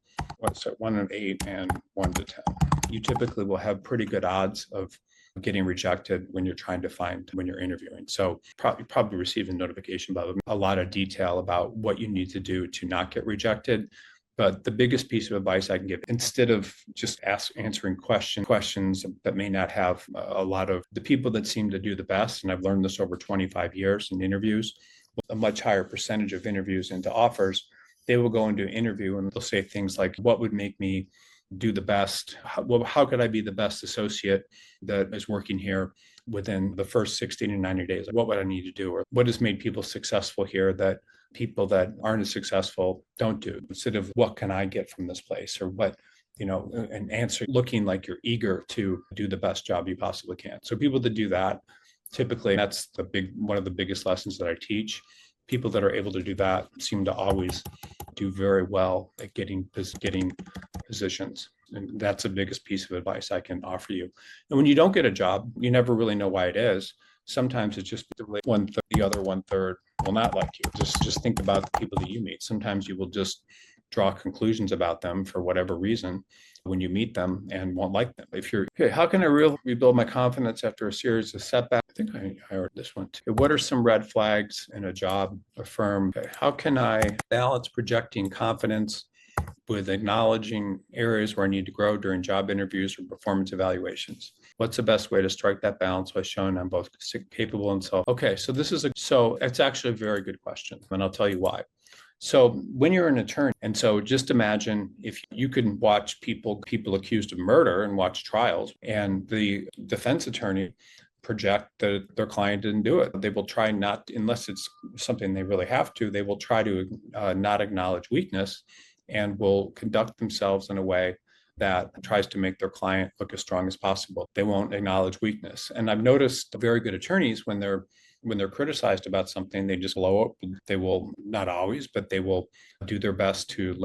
1 in 8 and 1 to 10. You typically will have pretty good odds of getting rejected when you're interviewing. So probably received a notification about a lot of detail about what you need to do to not get rejected. But the biggest piece of advice I can give, instead of just answering questions that may not have a lot of the people that seem to do the best, and I've learned this over 25 years in interviews, a much higher percentage of interviews into offers, they will go into an interview and they'll say things like, what would make me do the best? How could I be the best associate that is working here within the first 60 to 90 days? What would I need to do? Or what has made people successful here that people that aren't as successful don't do? Instead of what can I get from this place, or what, an answer looking like you're eager to do the best job you possibly can. So people that do that, typically that's one of the biggest lessons that I teach. People that are able to do that seem to always do very well at getting positions. And that's the biggest piece of advice I can offer you. And when you don't get a job, you never really know why it is. Sometimes it's just the other 1/3 will not like you. Just think about the people that you meet. Sometimes you will just draw conclusions about them for whatever reason when you meet them and won't like them. If you're, okay, how can I rebuild my confidence after a series of setbacks? I think I heard this one too. What are some red flags in a job, a firm? Okay, how can I balance projecting confidence with acknowledging areas where I need to grow during job interviews or performance evaluations? What's the best way to strike that balance by showing I'm both capable and self? Okay, so it's actually a very good question, and I'll tell you why. So when you're an attorney, and so just imagine if you could watch people accused of murder and watch trials, and the defense attorney project that their client didn't do it. They will try not, unless it's something they really have to, they will try to not acknowledge weakness and will conduct themselves in a way that tries to make their client look as strong as possible. They won't acknowledge weakness. And I've noticed very good attorneys when they're when they're criticized about something, they just blow up. They will, not always, but they will do their best to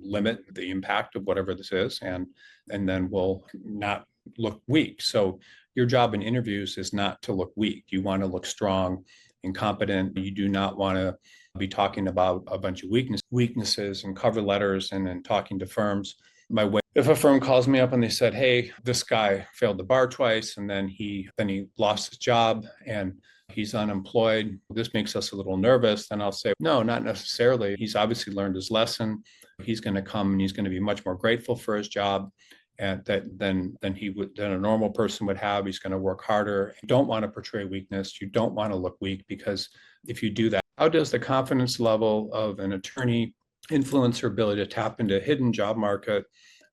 limit the impact of whatever this is, and then will not look weak. So your job in interviews is not to look weak. You want to look strong and competent. You do not want to be talking about a bunch of weaknesses and cover letters and then talking to firms. If a firm calls me up and they said, hey, this guy failed the bar twice and then he lost his job and he's unemployed, this makes us a little nervous, then I'll say, no, not necessarily. He's obviously learned his lesson. He's going to come and he's going to be much more grateful for his job and than a normal person would have. He's going to work harder. You don't want to portray weakness. You don't want to look weak, because if you do that, how does the confidence level of an attorney influence her ability to tap into a hidden job market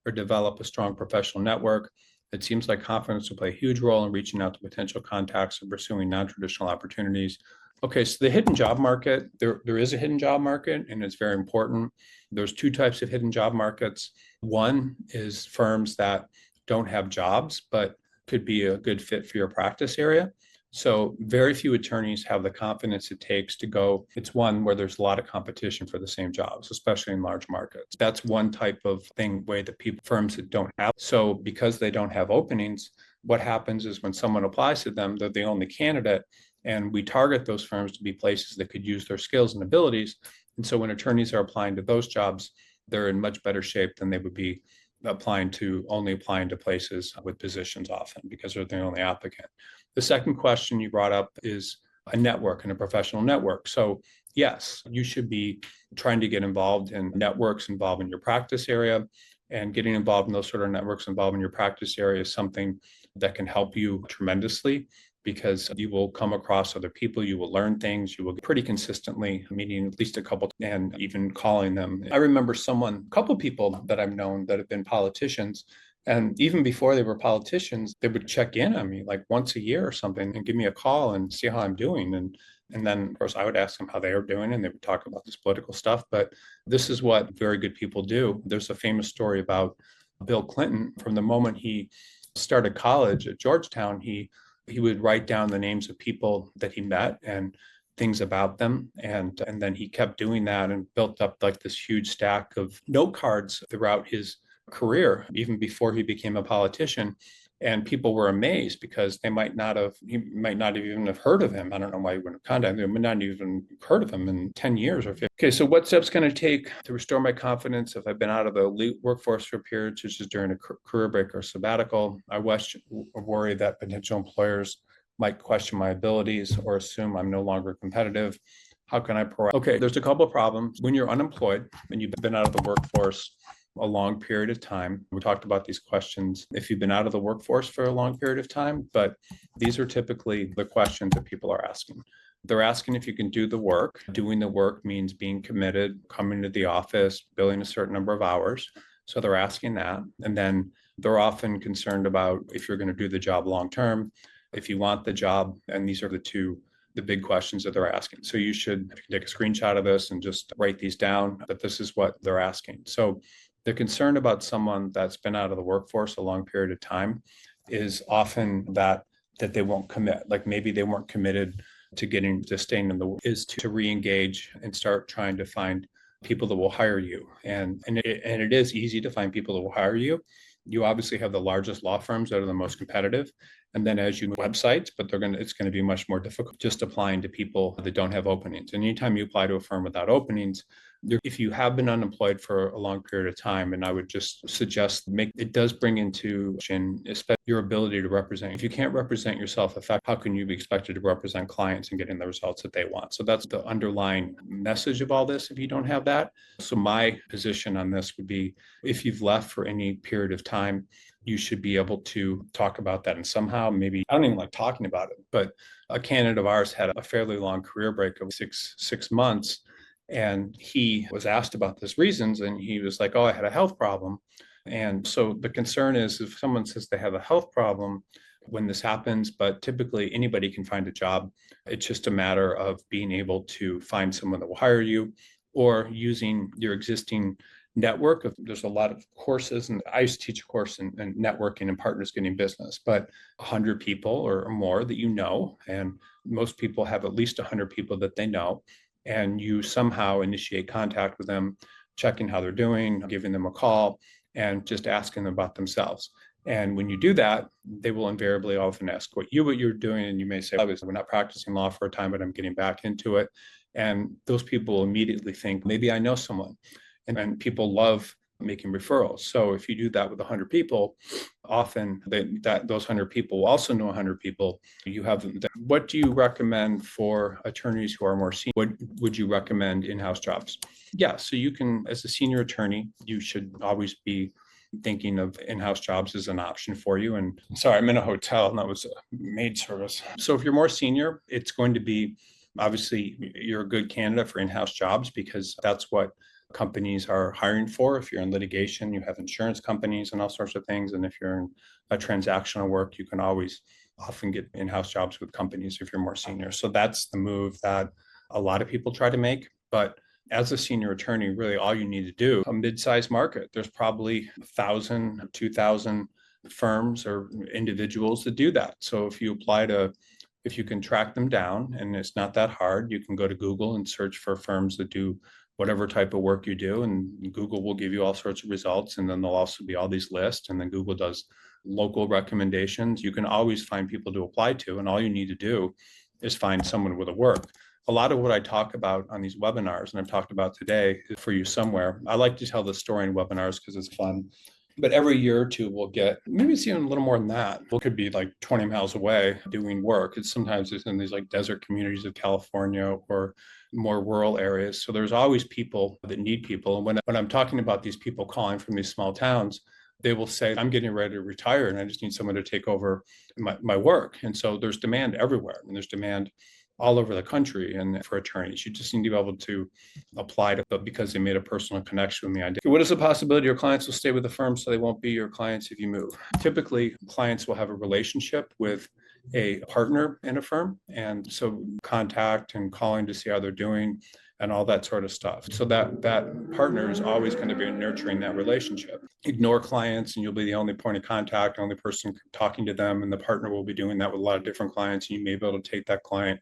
or develop a strong professional network? It seems like confidence will play a huge role in reaching out to potential contacts and pursuing non-traditional opportunities. Okay, so the hidden job market, there is a hidden job market, and it's very important. There's two types of hidden job markets. One is firms that don't have jobs, but could be a good fit for your practice area. So very few attorneys have the confidence it takes to go. It's one where there's a lot of competition for the same jobs, especially in large markets. That's one type of way that firms that don't have. So because they don't have openings, what happens is when someone applies to them, they're the only candidate. And we target those firms to be places that could use their skills and abilities. And so when attorneys are applying to those jobs, they're in much better shape than they would be only applying to places with positions often, because they're the only applicant. The second question you brought up is a network and a professional network. So yes, you should be trying to get involved in networks involved in your practice area, and getting involved in those sort of networks involved in your practice area is something that can help you tremendously, because you will come across other people, you will learn things, you will pretty consistently meeting at least a couple and even calling them. I remember a couple people that I've known that have been politicians, and even before they were politicians, they would check in on me like once a year or something and give me a call and see how I'm doing. And then, of course, I would ask them how they are doing, and they would talk about this political stuff. But this is what very good people do. There's a famous story about Bill Clinton. From the moment he started college at Georgetown, he would write down the names of people that he met and things about them. And then he kept doing that and built up like this huge stack of note cards throughout his career, even before he became a politician. And people were amazed because he might not have even have heard of him. I don't know why he wouldn't have contacted him, but not even heard of him in 10 years or 50. Okay, so what steps can I take to restore my confidence if I've been out of the workforce for periods, such as during a career break or sabbatical? I worry that potential employers might question my abilities or assume I'm no longer competitive. How can I Okay, there's a couple of problems. When you're unemployed and you've been out of the workforce a long period of time. We talked about these questions if you've been out of the workforce for a long period of time, but these are typically the questions that people are asking. They're asking if you can do the work. Doing the work means being committed, coming to the office, billing a certain number of hours. So they're asking that. And then they're often concerned about if you're going to do the job long term, if you want the job. And these are the big questions that they're asking. So you should take a screenshot of this and just write these down, but this is what they're asking. So the concern about someone that's been out of the workforce a long period of time is often that they won't commit. Like maybe they weren't committed to staying in to re-engage and start trying to find people that will hire you. And it is easy to find people that will hire you. You obviously have the largest law firms that are the most competitive. And then as you websites, but it's going to be much more difficult just applying to people that don't have openings. And anytime you apply to a firm without openings, if you have been unemployed for a long period of time, and I would just suggest it does bring into especially your ability to represent. If you can't represent yourself effectively, how can you be expected to represent clients and getting the results that they want? So that's the underlying message of all this if you don't have that. So my position on this would be, if you've left for any period of time, you should be able to talk about that. And somehow, maybe, I don't even like talking about it, but a candidate of ours had a fairly long career break of six months. And he was asked about those reasons, and he was like, oh, I had a health problem. And so the concern is if someone says they have a health problem when this happens, but typically anybody can find a job. It's just a matter of being able to find someone that will hire you, or using your existing network. There's a lot of courses, and I used to teach a course in networking and partners getting business, but 100 people or more that you know, and most people have at least 100 people that they know, and you somehow initiate contact with them, checking how they're doing, giving them a call, and just asking them about themselves. And when you do that, they will invariably often ask what you're doing. And you may say, we're not practicing law for a time, but I'm getting back into it. And those people immediately think, maybe I know someone. And people love making referrals. So if you do that with 100 people, often those 100 people will also know 100 people. You have them. What do you recommend for attorneys who are more senior? What would you recommend in-house jobs? Yeah, so you can, as a senior attorney, you should always be thinking of in-house jobs as an option for you. And sorry, I'm in a hotel and that was a maid service. So if you're more senior, it's going to be, obviously, you're a good candidate for in-house jobs because that's what companies are hiring for. If you're in litigation, you have insurance companies and all sorts of things. And if you're in a transactional work, you can always often get in-house jobs with companies if you're more senior. So that's the move that a lot of people try to make. But as a senior attorney, really all you need to do, a mid-sized market, there's probably 1,000, 2,000 firms or individuals that do that. So if you can track them down, and it's not that hard, you can go to Google and search for firms that do whatever type of work you do, and Google will give you all sorts of results. And then there'll also be all these lists, and then Google does local recommendations. You can always find people to apply to, and all you need to do is find someone with a work. A lot of what I talk about on these webinars, and I've talked about today, is for you somewhere. I like to tell the story in webinars because it's fun. But every year or two, we'll get, maybe it's even a little more than that. We could be like 20 miles away doing work. Sometimes it's in these like desert communities of California or more rural areas. So there's always people that need people. And when I'm talking about these people calling from these small towns, they will say, I'm getting ready to retire and I just need someone to take over my work. And so there's demand everywhere. And there's demand all over the country. And for attorneys, you just need to be able to apply to them because they made a personal connection with the idea. What is the possibility your clients will stay with the firm so they won't be your clients if you move? Typically, clients will have a relationship with a partner in a firm. And so contact and calling to see how they're doing and all that sort of stuff. So that partner is always going to be nurturing that relationship. Ignore clients and you'll be the only point of contact, only person talking to them. And the partner will be doing that with a lot of different clients. And you may be able to take that client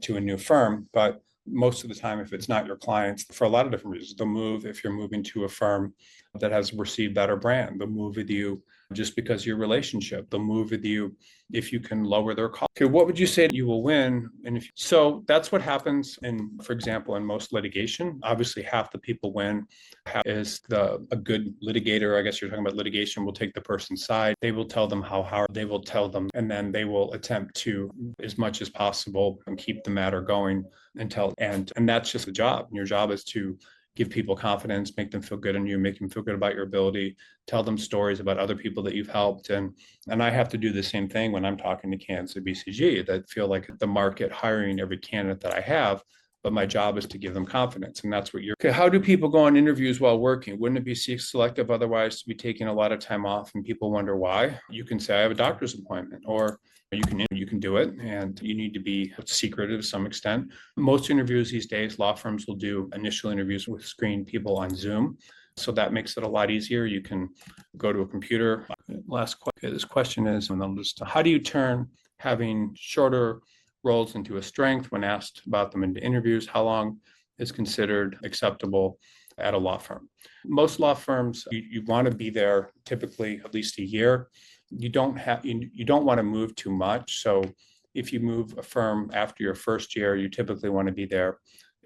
to a new firm. But most of the time, if it's not your clients, for a lot of different reasons, they'll move if you're moving to a firm that has received better brand. They'll move with you just because of your relationship. They'll move with you if you can lower their cost. Okay, what would you say you will win? And so that's what happens for example, in most litigation. Obviously, half the people win. Half is a good litigator. I guess you're talking about litigation. Will take the person's side. They will tell them how hard. They will tell them, and then they will attempt to, as much as possible, and keep the matter going until and that's just the job. And your job is to give people confidence, make them feel good in you, make them feel good about your ability, tell them stories about other people that you've helped. And I have to do the same thing when I'm talking to candidates at BCG that feel like the market hiring every candidate that I have, but my job is to give them confidence. And that's what okay, how do people go on interviews while working? Wouldn't it be selective otherwise to be taking a lot of time off and people wonder why? You can say, I have a doctor's appointment, or you can do it, and you need to be secretive to some extent. Most interviews these days, law firms will do initial interviews with screen people on Zoom. So that makes it a lot easier. You can go to a computer. This question is, and I'll just, how do you turn having shorter roles into a strength when asked about them into interviews? How long is considered acceptable at a law firm? Most law firms, you want to be there typically at least a year. You don't want to move too much. So if you move a firm after your first year, you typically want to be there,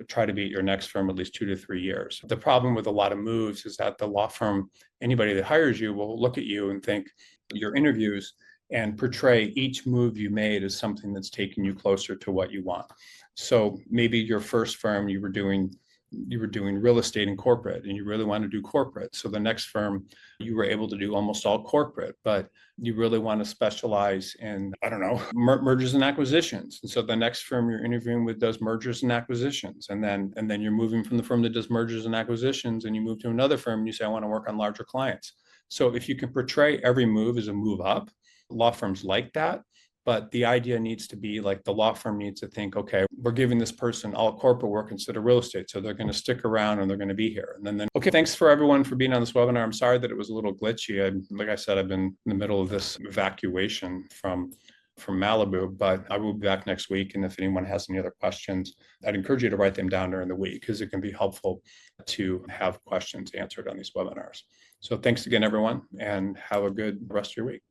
try to be at your next firm at least 2 to 3 years. The problem with a lot of moves is that the law firm, anybody that hires you will look at you and think your interviews and portray each move you made as something that's taking you closer to what you want. So maybe your first firm, you were doing real estate and corporate, and you really want to do corporate. So the next firm, you were able to do almost all corporate, but you really want to specialize in, I don't know, mergers and acquisitions. And so the next firm you're interviewing with does mergers and acquisitions. And then you're moving from the firm that does mergers and acquisitions, and you move to another firm and you say, I want to work on larger clients. So if you can portray every move as a move up, law firms like that. But the idea needs to be like the law firm needs to think, okay, we're giving this person all corporate work instead of real estate. So they're going to stick around and they're going to be here. And then, okay, thanks for everyone for being on this webinar. I'm sorry that it was a little glitchy. Like I said, I've been in the middle of this evacuation from Malibu, but I will be back next week. And if anyone has any other questions, I'd encourage you to write them down during the week because it can be helpful to have questions answered on these webinars. So thanks again, everyone, and have a good rest of your week.